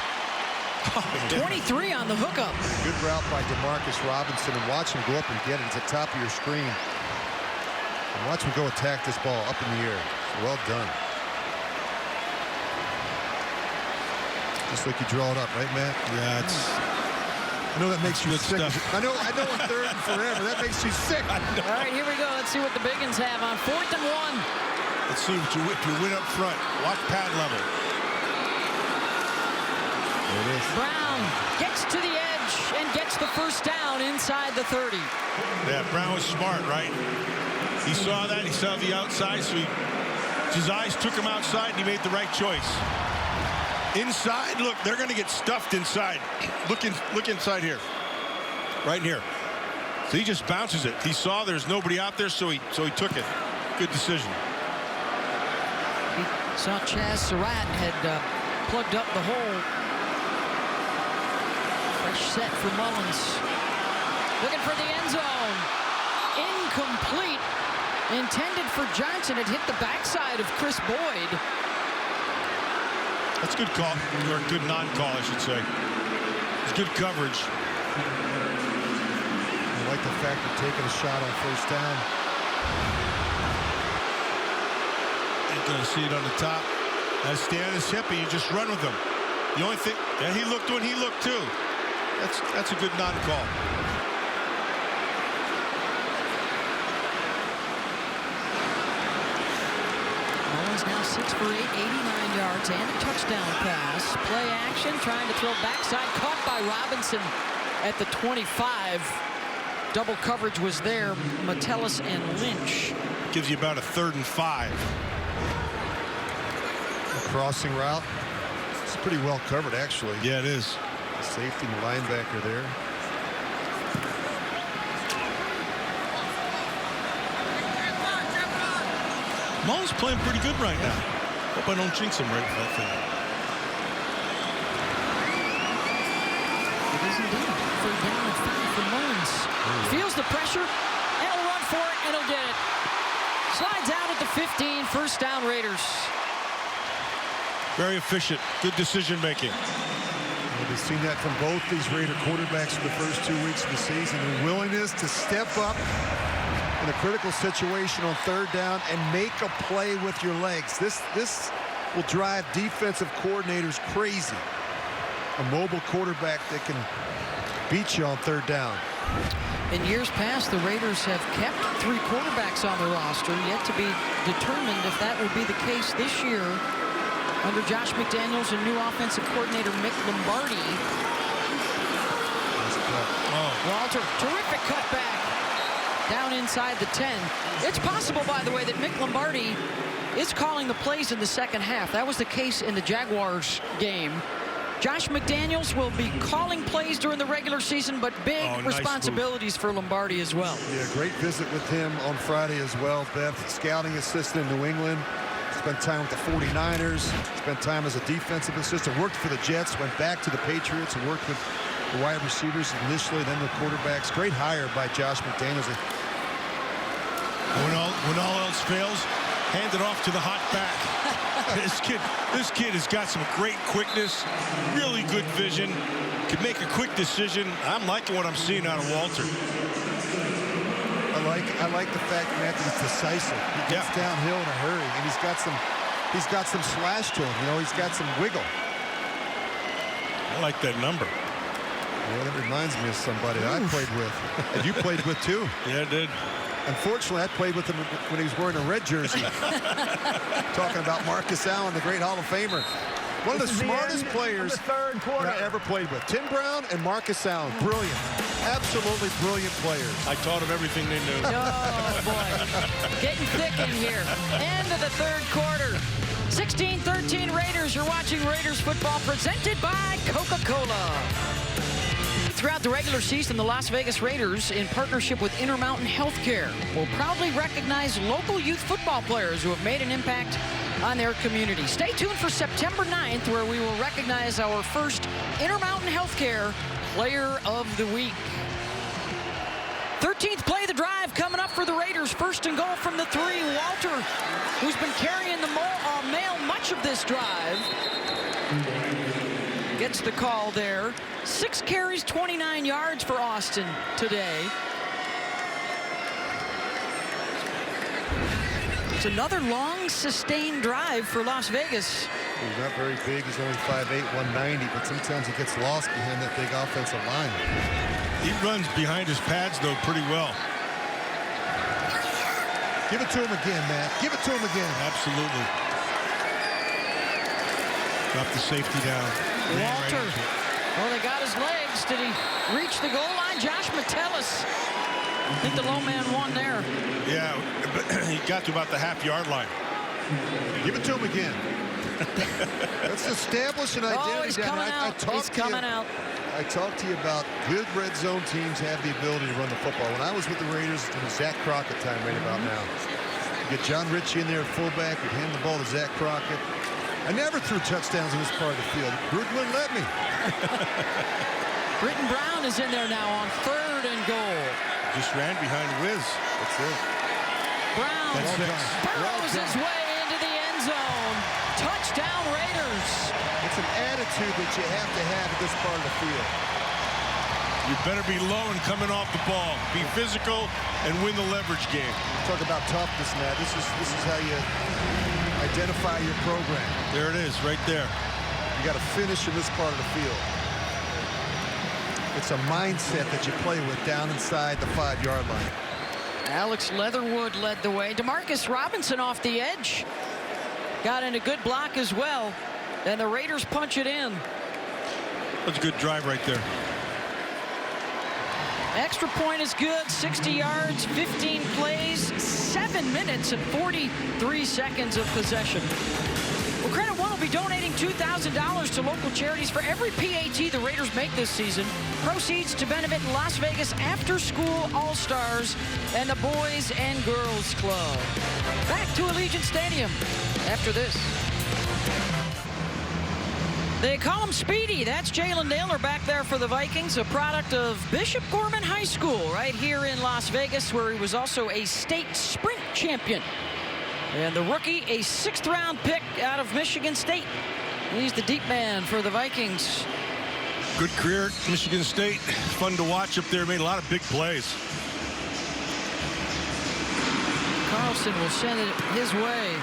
23 on the hookup. Good route by Demarcus Robinson, and watch him go up and get it. It's at the top of your screen. And watch him go attack this ball up in the air. Well done. Just like you draw it up, right, Matt? Yeah, it's. I know that makes you sick. Stuff. I know in third and forever. That makes you sick. All right, here we go. Let's see what the Biggins have on 4th and 1. Let's see if you win up front. Watch pad level. There it is. Brown gets to the edge and gets the first down inside the 30. Yeah, Brown was smart, right? He saw that. He saw the outside, so he His eyes took him outside, and he made the right choice. Inside, look, they're going to get stuffed inside. Look inside here. Right here. So he just bounces it. He saw there's nobody out there, so he took it. Good decision. He saw Chaz Surratt had plugged up the hole. Fresh set for Mullins. Looking for the end zone. Incomplete. Intended for Johnson. It hit the backside of Chris Boyd. That's a good call, or a good non-call, I should say. It's good coverage. I like the fact they're taking a shot on first down. You're going to see it on the top. Now stay on his hip, and you just run with him. The only thing, and he looked when he looked too. That's a good non-call. Mullins now 6 for 8, 89 yards, and a touchdown pass. Play action, trying to throw backside, caught by Robinson at the 25. Double coverage was there, Metellus and Lynch. Gives you about a 3rd and 5. Crossing route. It's pretty well covered, actually. Yeah, it is. The safety and the linebacker there. Mullins playing pretty good right now. Hope I don't jinx him right for that thing. It is indeed. 3rd down and 5 for Mullins. Feels the pressure, and he'll run for it, and he'll get it. Slides out at the 15, 1st down Raiders. Very efficient. Good decision making. Well, we've seen that from both these Raider quarterbacks in the first 2 weeks of the season. Their willingness to step up in a critical situation on 3rd down and make a play with your legs. This will drive defensive coordinators crazy. A mobile quarterback that can beat you on 3rd down. In years past, the Raiders have kept 3 quarterbacks on the roster, yet to be determined if that will be the case this year under Josh McDaniels and new offensive coordinator Mick Lombardi. Walter, terrific cutback down inside the 10. It's possible, by the way, that Mick Lombardi is calling the plays in the second half. That was the case in the Jaguars game. Josh McDaniels will be calling plays during the regular season, but big responsibilities for Lombardi as well. Yeah, great visit with him on Friday as well. Beth, scouting assistant in New England. Spent time with the 49ers. Spent time as a defensive assistant. Worked for the Jets. Went back to the Patriots and worked with the wide receivers initially, then the quarterbacks. Great hire by Josh McDaniels. When all else fails, hand it off to the hot back. This kid has got some great quickness, really good vision, can make a quick decision. I'm liking what I'm seeing out of Walter. I like the fact, Matt, that he's decisive. He gets downhill in a hurry, and he's got some slash to him. You know, he's got some wiggle. I like that number. Yeah, that reminds me of somebody I played with, and you played with too. Yeah, I did. Unfortunately, I played with him when he was wearing a red jersey. Talking about Marcus Allen, the great Hall of Famer. One of the smartest players that I ever played with. Tim Brown and Marcus Allen. Brilliant. Absolutely brilliant players. I taught them everything they knew. Oh, boy. Getting thick in here. End of the 3rd quarter. 16-13 Raiders. You're watching Raiders football presented by Coca-Cola. Throughout the regular season, the Las Vegas Raiders, in partnership with Intermountain Healthcare, will proudly recognize local youth football players who have made an impact on their community. Stay tuned for September 9th, where we will recognize our first Intermountain Healthcare Player of the Week. 13th play of the drive coming up for the Raiders. 1st and goal from the 3. Walter, who's been carrying the mail much of this drive, gets the call there. 6 carries, 29 yards for Austin today. It's another long, sustained drive for Las Vegas. He's not very big. He's only 5'8", 190, but sometimes he gets lost behind that big offensive line. He runs behind his pads, though, pretty well. Give it to him again, Matt. Give it to him again. Absolutely. Drop the safety down. Walter. Well, they got his legs. Did he reach the goal line? Josh Metellus. I think the low man won there. Yeah, but he got to about the half-yard line. Give it to him again. Let's establish an identity. Oh, he's coming out. He's coming out. I talked to you about good red zone teams have the ability to run the football. When I was with the Raiders, it was Zach Crockett time right about now. You get John Ritchie in there at fullback, you'd hand the ball to Zach Crockett. I never threw touchdowns in this part of the field. Gruden wouldn't let me. Britton Brown is in there now on 3rd and goal. Just ran behind Wiz. That's it. Brown burrows his way into the end zone. Touchdown, Raiders. It's an attitude that you have to have at this part of the field. You better be low and coming off the ball. Be physical and win the leverage game. Talk about toughness, Matt. This is how you identify your program. There it is, right there. You got to finish in this part of the field. It's a mindset that you play with down inside the 5-yard line. Alex Leatherwood led the way. Demarcus Robinson off the edge. Got in a good block as well. And the Raiders punch it in. That's a good drive right there. Extra point is good. 60 yards, 15 plays, 7 minutes and 43 seconds of possession. Well, Credit One will be donating $2,000 to local charities for every PAT the Raiders make this season. Proceeds to benefit Las Vegas After School All-Stars and the Boys and Girls Club. Back to Allegiant Stadium after this. They call him Speedy. That's Jalen Naylor back there for the Vikings, a product of Bishop Gorman High School right here in Las Vegas, where he was also a state sprint champion. And the rookie, a 6th-round pick out of Michigan State. He's the deep man for the Vikings. Good career at Michigan State. Fun to watch up there. Made a lot of big plays. Carlson will send it his way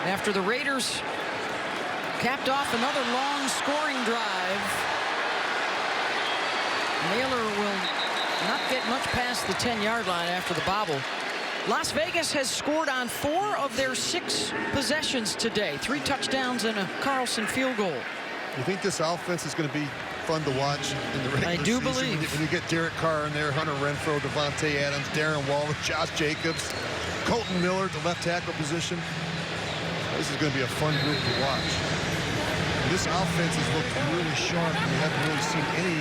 after the Raiders capped off another long scoring drive. Naylor will not get much past the 10-yard line after the bobble. Las Vegas has scored on 4 of their 6 possessions today. 3 touchdowns and a Carlson field goal. You think this offense is going to be fun to watch in the regular I do season? believe. When you get Derek Carr in there, Hunter Renfrow, Devontae Adams, Darren Waller, Josh Jacobs, Colton Miller at the left tackle position. This is going to be a fun group to watch. This offense has looked really sharp, and we haven't really seen any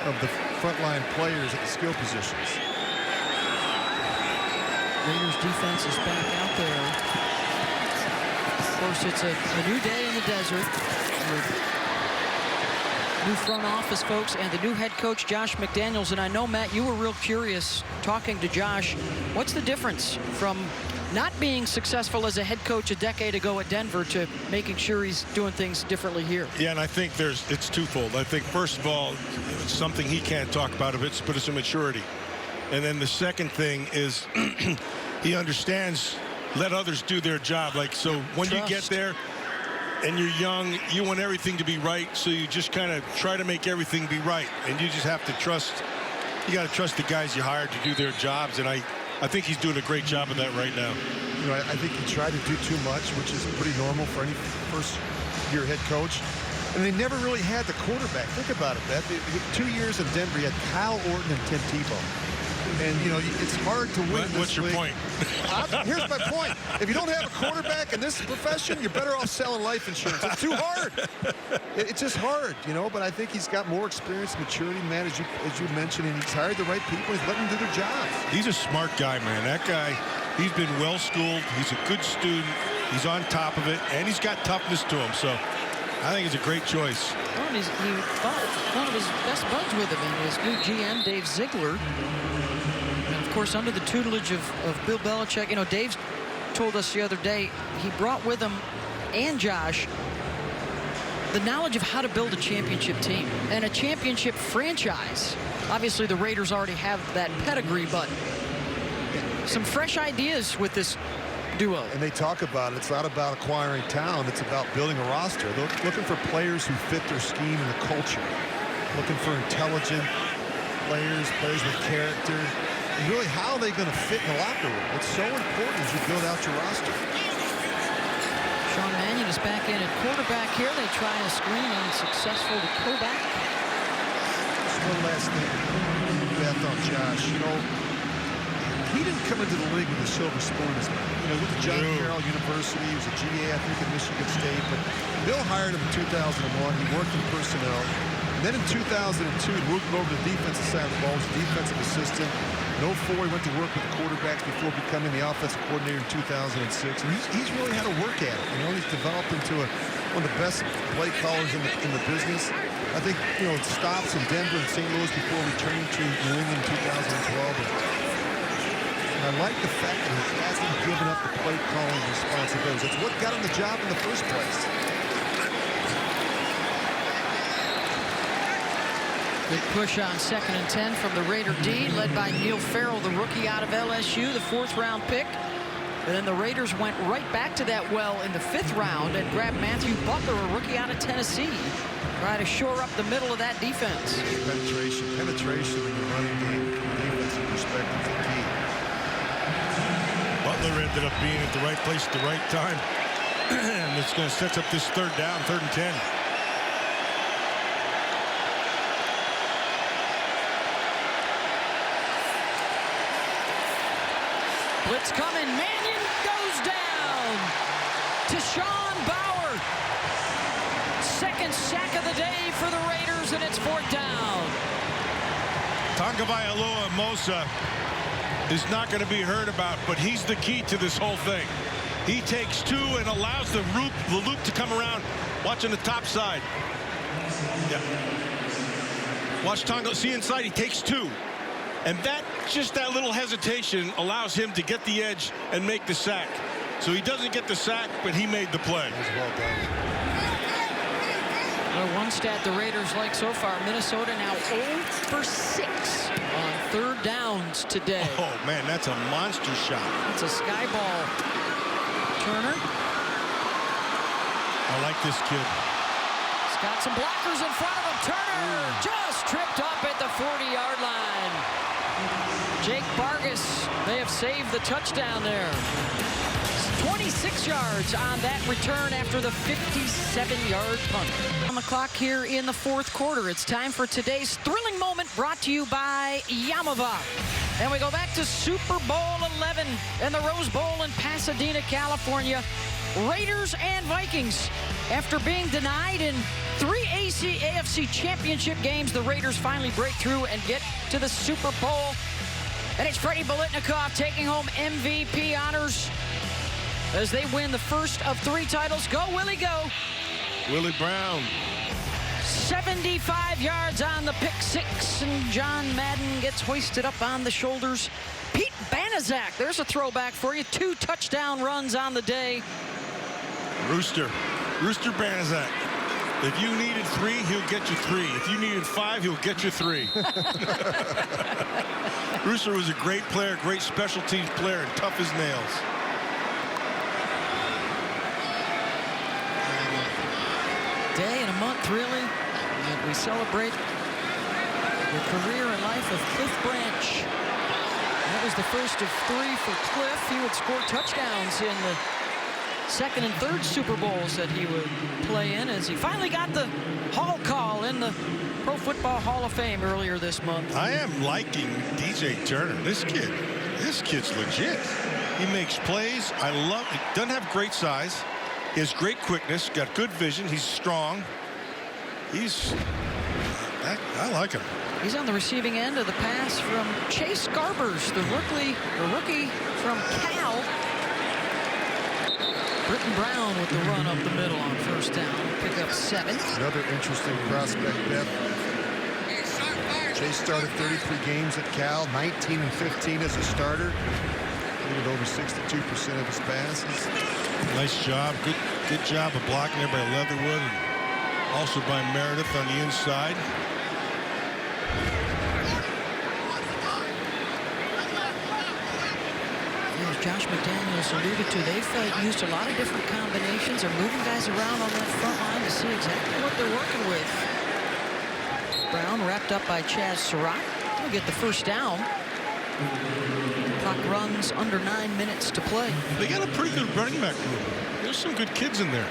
of the frontline players at the skill positions. Raiders defense is back out there. Of course, it's a new day in the desert with new front office folks and the new head coach, Josh McDaniels. And I know, Matt, you were real curious talking to Josh. What's the difference from not being successful as a head coach a decade ago at Denver to making sure he's doing things differently here? Yeah, and I think it's twofold. I think, first of all, it's something he can't talk about, but it's a maturity. And then the second thing is he understands, let others do their job. Like, so when you get there and you're young, you want everything to be right, so you just kind of try to make everything be right. And you just have to trust, you got to trust the guys you hired to do their jobs. And I think he's doing a great job of that right now. You know, I think he tried to do too much, which is pretty normal for any first-year head coach. And they never really had the quarterback. Think about it, Beth. 2 years in Denver, you had Kyle Orton and Tim Tebow. And, you know, it's hard to win in this What's your league. point? Here's my point. If you don't have a quarterback in this profession, you're better off selling life insurance. It's too hard. It's just hard, you know. But I think he's got more experience, maturity, man, as you mentioned, and he's hired the right people. He's letting them do their jobs. He's a smart guy, man. That guy, he's been well-schooled. He's a good student. He's on top of it, and he's got toughness to him. So I think it's a great choice. Well, he thought one of his best buds with him and his new GM, Dave Ziegler. And, of course, under the tutelage of Bill Belichick. You know, Dave told us the other day he brought with him and Josh the knowledge of how to build a championship team and a championship franchise. Obviously, the Raiders already have that pedigree, but some fresh ideas with this duo. And they talk about it. It's not about acquiring talent. It's about building a roster. They're looking for players who fit their scheme and the culture. Looking for intelligent players with character. And really, how are they going to fit in the locker room? It's so important as you build out your roster. Sean Mannion is back in at quarterback here. They try a screen unsuccessful to Kovac. Just one last thing, Beth, on Josh. You know, he didn't come into the league with a silver spoon in his mouth. You know, he went to John Carroll University. He was a GA, I think, at Michigan State. But Bill hired him in 2001. He worked in personnel. And then in 2002, he moved him over to the defensive side of the ball as a defensive assistant. In 2004, he went to work with the quarterbacks before becoming the offensive coordinator in 2006. And he's really had to work at it. You know, he's developed into one of the best play callers in the business. I think, you know, it stops in Denver and St. Louis before returning to New England in 2012. And I like the fact that he hasn't given up the play calling responsibilities. It's what got him the job in the first place. Good push on 2nd and 10 from the Raider D, led by Neil Farrell, the rookie out of LSU, the 4th-round pick. And then the Raiders went right back to that well in the 5th round and grabbed Matthew Butler, a rookie out of Tennessee. Try to shore up the middle of that defense. Penetration in the running game, defensive perspective, is key. Butler ended up being at the right place at the right time. And it's going to set up this 3rd down, 3rd and 10. Blitz coming. Mannion goes down to Sean Bauer. 2nd sack of the day for the Raiders, and it's 4th down. Tagovailoa Mosa is not going to be heard about, but he's the key to this whole thing. He takes 2 and allows the loop to come around. Watch on the top side. Yeah. Watch Tonga. See inside. He takes 2. And just that little hesitation allows him to get the edge and make the sack. So he doesn't get the sack, but he made the play. That's well done. Well, one stat the Raiders like so far, Minnesota now 0 for 6 on 3rd downs today. Oh, man, that's a monster shot. It's a sky ball. Turner. I like this kid. He's got some blockers in front of him. Turner just tripped up at the 40-yard line. Jake Vargas may have saved the touchdown there. 26 yards on that return after the 57-yard punt. On the clock here in the 4th quarter, it's time for today's thrilling moment brought to you by Yamava. And we go back to Super Bowl 11 and the Rose Bowl in Pasadena, California. Raiders and Vikings. After being denied in 3 AFC championship games, the Raiders finally break through and get to the Super Bowl. And it's Freddie Biletnikoff taking home MVP honors as they win the first of 3 titles. Go, Willie, go. Willie Brown. 75 yards on the pick 6, and John Madden gets hoisted up on the shoulders. Pete Banaszak, there's a throwback for you. 2 touchdown runs on the day. Rooster Banaszak. If you needed 3, he'll get you 3. If you needed 5, he'll get you 3. Rooster was a great player, great special teams player, and tough as nails. Day and a month, really. And we celebrate the career and life of Cliff Branch. That was the first of 3 for Cliff. He would score touchdowns in the 2nd and 3rd Super Bowls that he would play in, as he finally got the Hall call in the Pro Football Hall of Fame earlier this month. I am liking DJ Turner. This kid's legit. He makes plays. I love it. Doesn't have great size. He has great quickness, got good vision. He's strong. I like him. He's on the receiving end of the pass from Chase Garbers, the rookie from Cal. Britton Brown with the run up the middle on 1st down. Pick up 7. Another interesting prospect, Beth. Chase started 33 games at Cal, 19 and 15 as a starter. With over 62% of his passes. Nice job. Good job of blocking there by Leatherwood, and also by Meredith on the inside. As Josh McDaniels alluded to, they've used a lot of different combinations. They're moving guys around on that front line to see exactly what they're working with. Brown wrapped up by Chaz Surratt. He'll get the 1st down. Clock runs under 9 minutes to play. They got a pretty good running back group. There's some good kids in there.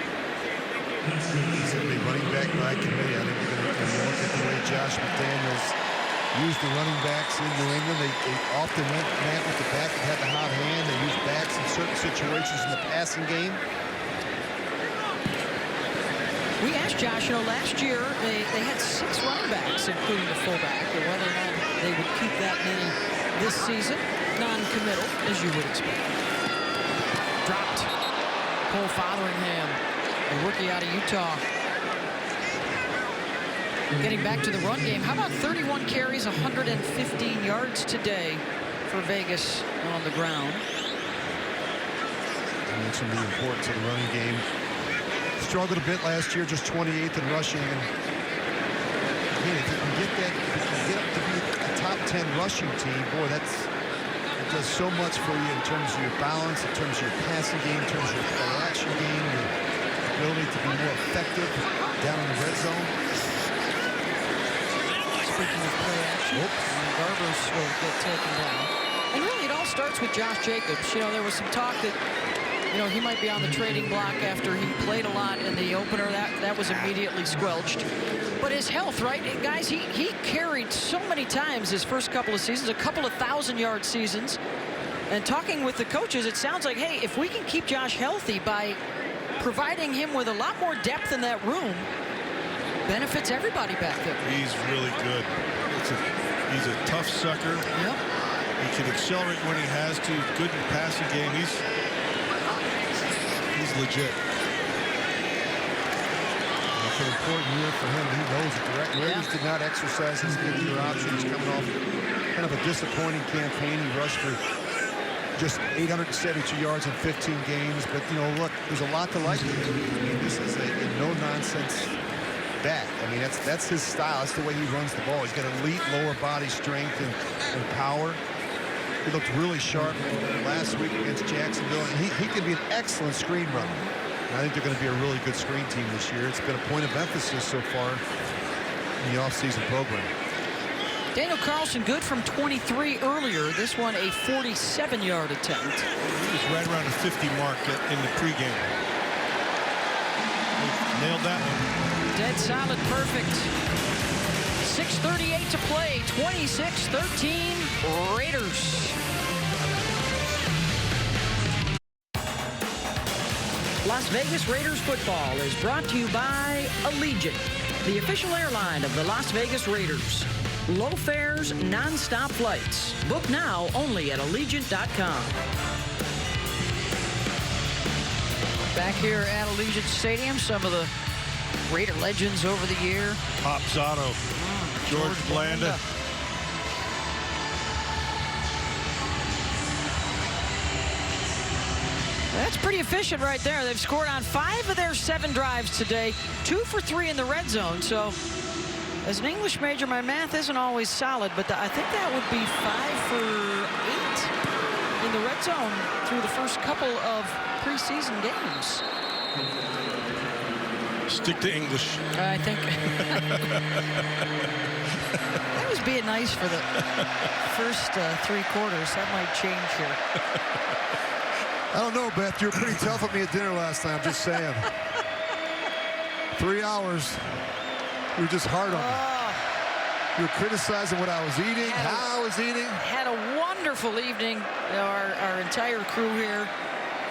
He's going to be running back by committee. I think you're going to look at the way Josh McDaniels used the running backs in New England. They often went man with the back and had the hot hand. They used backs in certain situations in the passing game. We asked Josh, last year they had 6 running backs, including the fullback, and whether or not they would keep that many this season. Non-committal, as you would expect. Dropped. Cole Fotheringham, a rookie out of Utah. Getting back to the run game. How about 31 carries, 115 yards today for Vegas on the ground? I mentioned the importance of the running game. Struggled a bit last year, just 28th in rushing. And again, if you can get that, if you can get up to be a top 10 rushing team, boy, it does so much for you in terms of your balance, in terms of your passing game, in terms of your play action game, your ability to be more effective down in the red zone. Speaking of play action, Garbers will get taken down. And really, it all starts with Josh Jacobs. There was some talk that he might be on the trading block after he played a lot in the opener. That was immediately squelched. But his health, right? Guys, he carried so many times his first couple of seasons, a couple of 1,000-yard seasons. And talking with the coaches, it sounds like, hey, if we can keep Josh healthy by providing him with a lot more depth in that room, benefits everybody back there. He's really good. He's a tough sucker. Yep. He can accelerate when he has to. Good in the passing game. He's legit. It's an important year for him. He knows it. The Raiders did not exercise his mid-year options, coming off kind of a disappointing campaign. He rushed for just 872 yards in 15 games. But, look, there's a lot to like. I mean, this is a no-nonsense back. I mean, that's his style. That's the way he runs the ball. He's got elite lower body strength and power. He looked really sharp last week against Jacksonville. And he can be an excellent screen runner. And I think they're going to be a really good screen team this year. It's been a point of emphasis so far in the offseason program. Daniel Carlson good from 23 earlier. This one a 47-yard attempt. He was right around the 50 mark in the pregame. Nailed that one. Dead solid, perfect. 6:38 to play, 26-13 Raiders. Las Vegas Raiders football is brought to you by Allegiant, the official airline of the Las Vegas Raiders. Low fares, non-stop flights. Book now only at Allegiant.com. Back here at Allegiant Stadium, some of the Raider legends over the year. Pop Zotto, George Blanda. That's pretty efficient right there. They've scored on 5 of their 7 drives today, 2 for 3 in the red zone. So as an English major, my math isn't always solid, but I think that would be 5 for 8 in the red zone through the first couple of preseason games. Stick to English. I think that was being nice for the first 3 quarters. That might change here. I don't know, Beth. You were pretty tough on me at dinner last night. I'm just saying. 3 hours. You were just hard on me. You were criticizing what I was eating, how I was eating. Had a wonderful evening. Our entire crew here.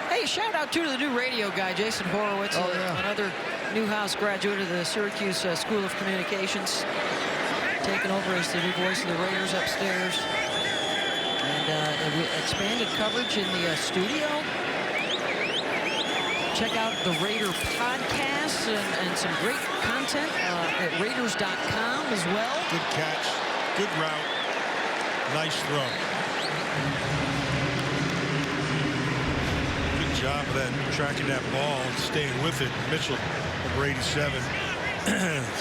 Hey, shout out to the new radio guy, Jason Horowitz, another Newhouse graduate of the Syracuse School of Communications, taking over as the new voice of the Raiders upstairs. And we expanded coverage in the studio. Check out the Raider podcasts and some great content at Raiders.com as well. Good catch, good route, nice throw. Job of that, tracking that ball and staying with it. Mitchell, number 87,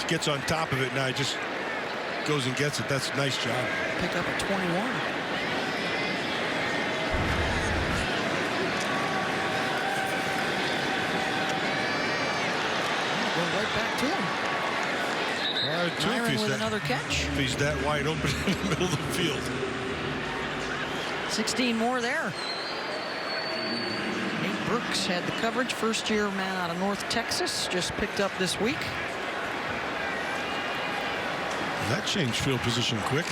gets on top of it. Now he just goes and gets it. That's a nice job. Pick up a 21. Go right back to him. Myron with another catch. If he's that wide open in the middle of the field. 16 more there. Brooks had the coverage, first-year man out of North Texas, just picked up this week. That changed field position quick.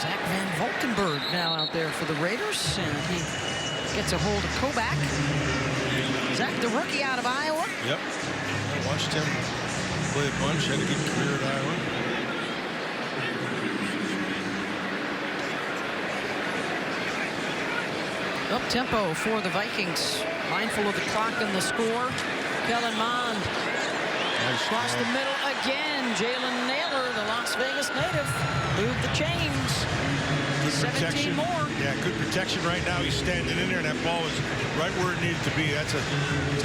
Zach Van Valkenburg now out there for the Raiders, and he gets a hold of Kobach. Zach, the rookie out of Iowa. Yep. I watched him play a bunch. Had a good career at Iowa. Up tempo for the Vikings. Mindful of the clock and the score. Kellen Mond Nice across the middle again. Jalen Naylor, the Las Vegas native, moved the chains. Good 17 protection. more. Yeah, good protection right now. He's standing in there, and that ball is right where it needed to be. That's a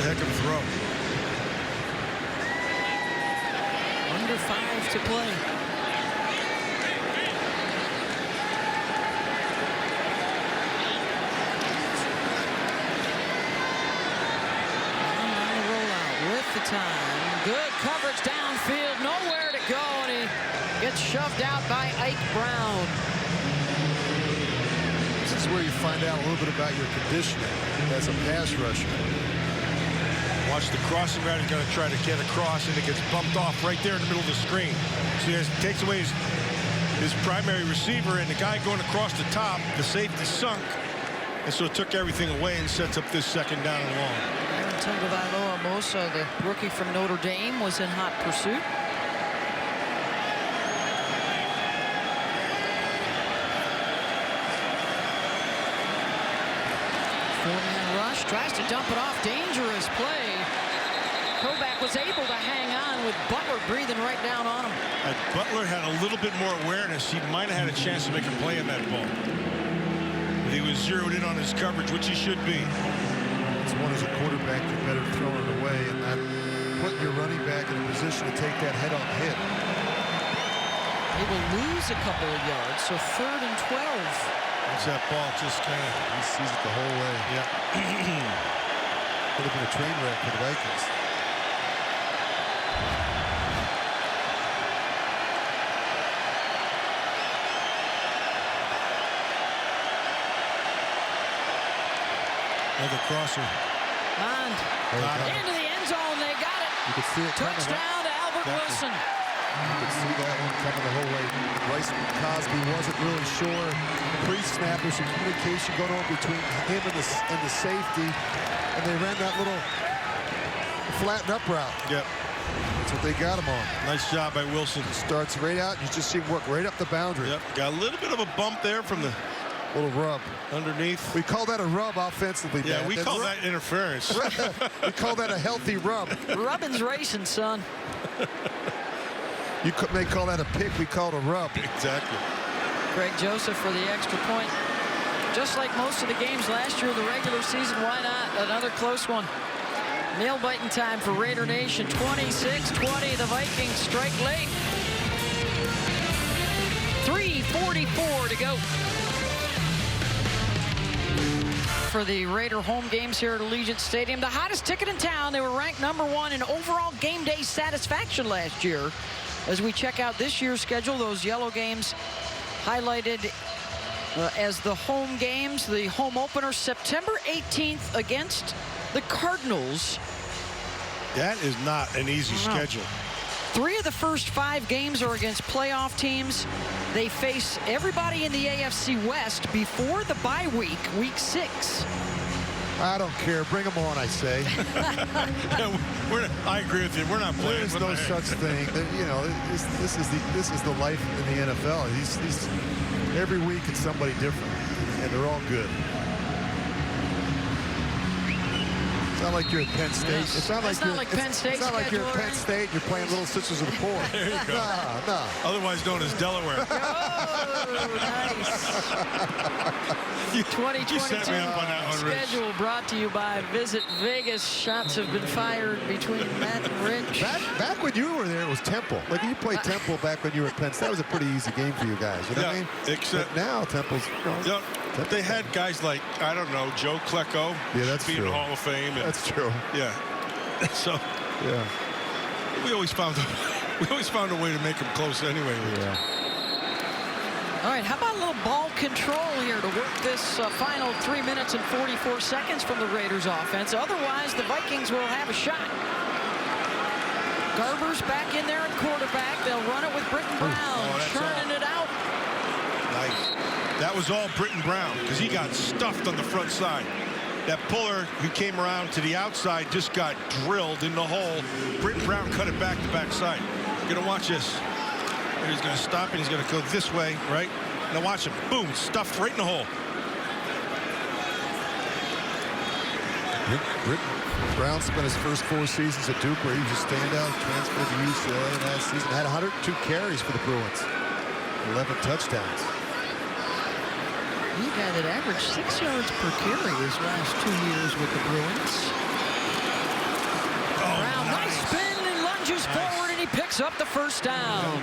heck of a throw. Under 5 to play. On the rollout with the time. Good coverage downfield. Nowhere to go, and he gets shoved out by Ike Brown. This is where you find out a little bit about your conditioning as a pass rusher. Watch the crossing route. He's going to try to get across, and it gets bumped off right there in the middle of the screen. So he takes away his primary receiver, and the guy going across the top, the safety sunk, and so it took everything away and sets up this second down and long. Aaron Tagovailoa Mosa, the rookie from Notre Dame, was in hot pursuit. Four-man rush, tries to dump it off. Dangerous play. Kobach was able to hang on with Butler breathing right down on him. If Butler had a little bit more awareness, he might have had a chance to make a play on that ball. But he was zeroed in on his coverage, which he should be. It's one as a quarterback, you better throw it away and not put your running back in a position to take that head-on hit. They will lose a couple of yards, so 3rd and 12. That's that ball just kind of... He sees it the whole way. Yeah. Could have been a train wreck for the Vikings. Another crosser. And into the end zone, they got it. You could see it coming. Touchdown to Albert Wilson. You could see that one coming the whole way. Bryce Cosby wasn't really sure. Pre-snap, there's some communication going on between him and the safety, and they ran that little flatten up route. Yep. That's what they got him on. Nice job by Wilson. Starts right out. You just see him work right up the boundary. Yep. Got a little bit of a bump there from the Little rub. underneath. We call that a rub offensively. Yeah, Matt. we call that interference. We call that a healthy rub. Rubbin's racing, son. You may call that a pick. We call it a rub. Exactly. Greg Joseph for the extra point. Just like most of the games last year, the regular season, why not? Another close one. Nail-biting time for Raider Nation. 26-20, the Vikings strike late. 3:44 to go for the Raider home games here at Allegiant Stadium. The hottest ticket in town. They were ranked #1 in overall game day satisfaction last year. As we check out this year's schedule, those yellow games highlighted as the home games. The home opener September 18th against the Cardinals. That is not an easy schedule. 3 of the first 5 games are against playoff teams. They face everybody in the AFC West before the bye week, week 6. I don't care. Bring them on, I say. I agree with you. We're not playing. There's no such thing. You know, this is the life in the NFL. These every week it's somebody different, and they're all good. It's not like you're at Penn State. Yes. It's not like Penn State. It's not like you're at Penn schedule, State. You're playing Little Sisters of the Poor. There you go. Nah. Otherwise known as Delaware. Oh, nice. 2022 You set me up on that one, Rich. schedule brought to you by Visit Vegas. Shots have been fired between Matt and Rich. Back when you were there, it was Temple. Like you played Temple back when you were at Penn State. That was a pretty easy game for you guys. You know what I mean? Except but now Temple's. Yeah, they had guys like, I don't know, Joe Klecko. Yeah, that's being true. Hall of Fame. And, That's true. yeah. So Yeah. we always found a way to make them close anyway. Yeah. All right, how about a little ball control here to work this final 3 minutes and 44 seconds from the Raiders offense? Otherwise, the Vikings will have a shot. Garber's back in there at quarterback. They'll run it with Britton Brown, churning it out. Nice. That was all Britton Brown because he got stuffed on the front side. That puller who came around to the outside just got drilled in the hole. Britton Brown cut it back to backside. You're going to watch this. He's going to stop and he's going to go this way, right? Now watch him. Boom, stuffed right in the hole. Britton Brown spent his first 4 seasons at Duke where he was a standout, transferred to UCLA last season, had 102 carries for the Bruins, 11 touchdowns. He got an average 6 yards per carry his last 2 years with the Bruins. Brown, nice spin and lunges forward, and he picks up the first down.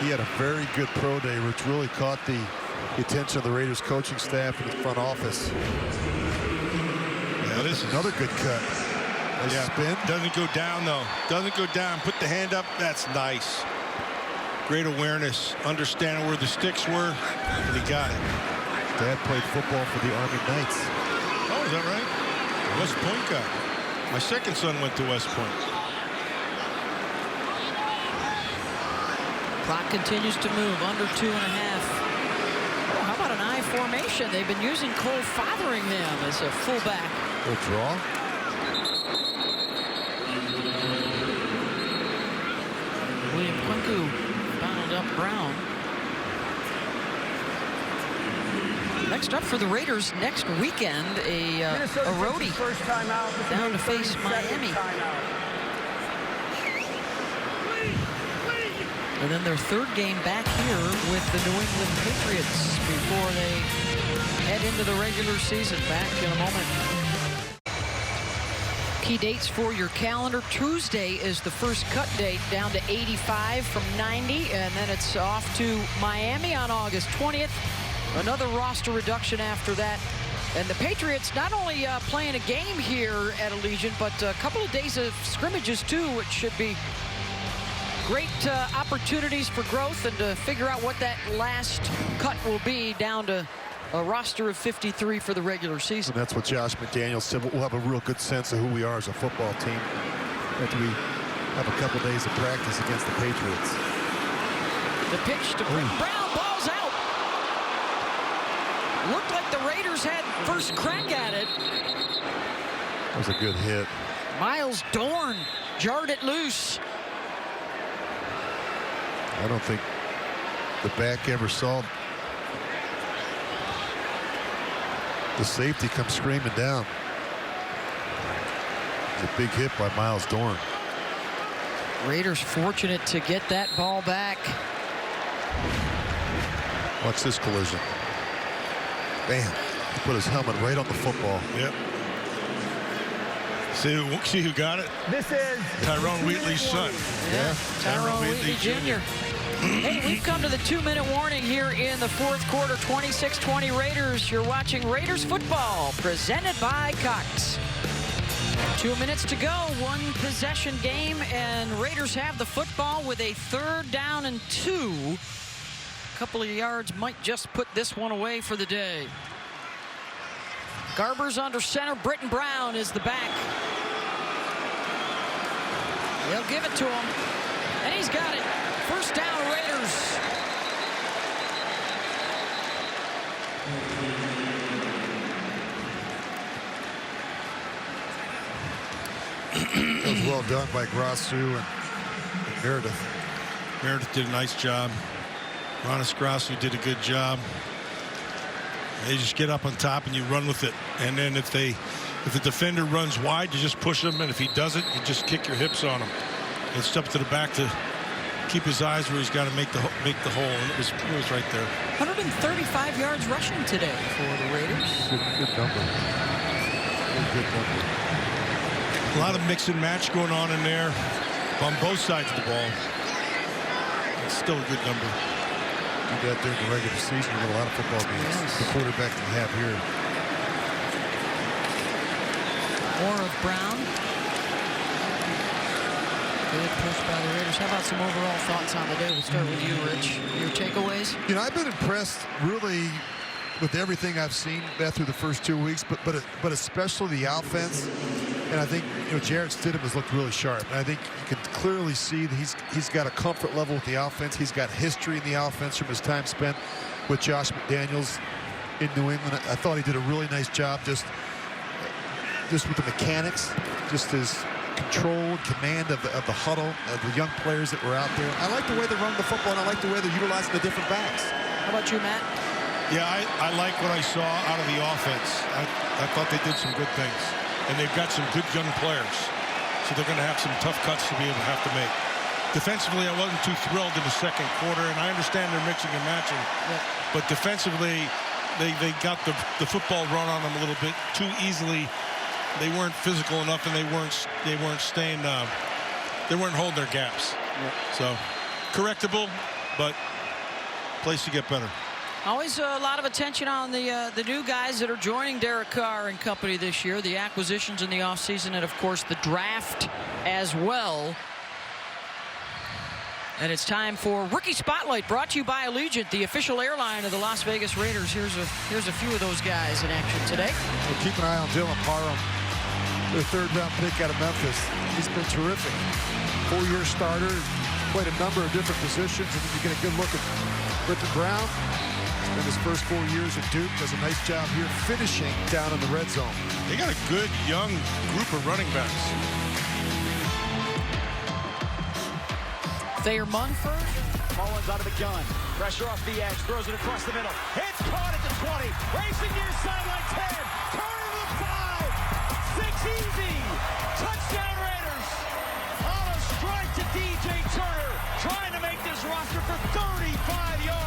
He had a very good pro day, which really caught the attention of the Raiders coaching staff and the front office. Yeah, this is another good cut. Nice spin. Doesn't go down, though. Doesn't go down. Put the hand up. That's nice. Great awareness, understanding where the sticks were, and he got it. Dad played football for the Army Knights. Oh, is that right? West Point guy. My second son went to West Point. Clock continues to move, under 2.5. Oh, how about an I formation? They've been using Cole Fotheringham as a fullback. Good draw. William Quinku bound up Brown. Next up for the Raiders next weekend, a roadie first time out. down to face Miami. And then their third game back here with the New England Patriots before they head into the regular season. Back in a moment. Key dates for your calendar. Tuesday is the first cut date, down to 85 from 90. And then it's off to Miami on August 20th. Another roster reduction after that. And the Patriots not only playing a game here at Allegiant, but a couple of days of scrimmages too, which should be great opportunities for growth and to figure out what that last cut will be, down to a roster of 53 for the regular season. And that's what Josh McDaniels said. We'll have a real good sense of who we are as a football team after we have a couple days of practice against the Patriots. The pitch to Britton Brown, ball's out. Looked like the Raiders had first crack at it. That was a good hit. Miles Dorn jarred it loose. I don't think the back ever saw the safety come screaming down. It's a big hit by Miles Dorn. Raiders fortunate to get that ball back. Watch this collision. Bam. He put his helmet right on the football. Yep. See who got it? This is Tyrone Wheatley's son. Yeah, Tyrone Wheatley Jr. Hey, we've come to the 2-minute warning here in the fourth quarter. 26-20 Raiders. You're watching Raiders football, presented by Cox. 2 minutes to go, one possession game, and Raiders have the football with a 3rd down and 2. A couple of yards might just put this one away for the day. Garber's under center. Britton Brown is the back. They'll give it to him, and he's got it. First down, Raiders. It was well done by Grassu and Meredith. Meredith did a nice job. Ronis Grassu did a good job. They just get up on top and you run with it. And then if the defender runs wide, you just push him, and if he doesn't, you just kick your hips on him. And step to the back to keep his eyes where he's got to make the hole, and it was right there. 135 yards rushing today for the Raiders. Good number. Good number. A lot of mix and match going on in there on both sides of the ball. It's still a good number. Do that during the regular season. You get a lot of football games. Yes. The quarterback you have here. More of Brown. Good push by the Raiders. How about some overall thoughts on the day? We'll start with you, Rich. Your takeaways? You know, I've been impressed really with everything I've seen through the first 2 weeks, but especially the offense. And I think, you know, Jarrett Stidham has looked really sharp. And I think you can clearly see that he's got a comfort level with the offense. He's got history in the offense from his time spent with Josh McDaniels in New England. I thought he did a really nice job just with the mechanics, just his control and command of the huddle, of the young players that were out there. I like the way they're running the football, and I like the way they're utilizing the different backs. How about you, Matt? Yeah, I like what I saw out of the offense. I thought they did some good things. And they've got some good young players. So they're going to have some tough cuts to be able to have to make. Defensively, I wasn't too thrilled in the second quarter, and I understand they're mixing and matching. Yeah. But defensively, they got the football run on them a little bit too easily. They weren't physical enough, and they weren't staying. They weren't holding their gaps. Yeah. So correctable, but place to get better. Always a lot of attention on the new guys that are joining Derek Carr and company this year, the acquisitions in the offseason, and of course the draft as well. And it's time for Rookie Spotlight, brought to you by Allegiant, the official airline of the Las Vegas Raiders. Here's a few of those guys in action today. Well, keep an eye on Dylan Parham, their third-round pick out of Memphis. He's been terrific. 4-year starter, played a number of different positions, and you get a good look at Britton Brown. In his first 4 years at Duke, does a nice job here finishing down in the red zone. They got a good young group of running backs. Thayer Munford. Mullins out of the gun. Pressure off the edge. Throws it across the middle. It's caught at the 20. Racing near sideline 10. Turner to the 5. 6 easy. Touchdown Raiders. On a strike to DJ Turner. Trying to make this roster for 35 yards.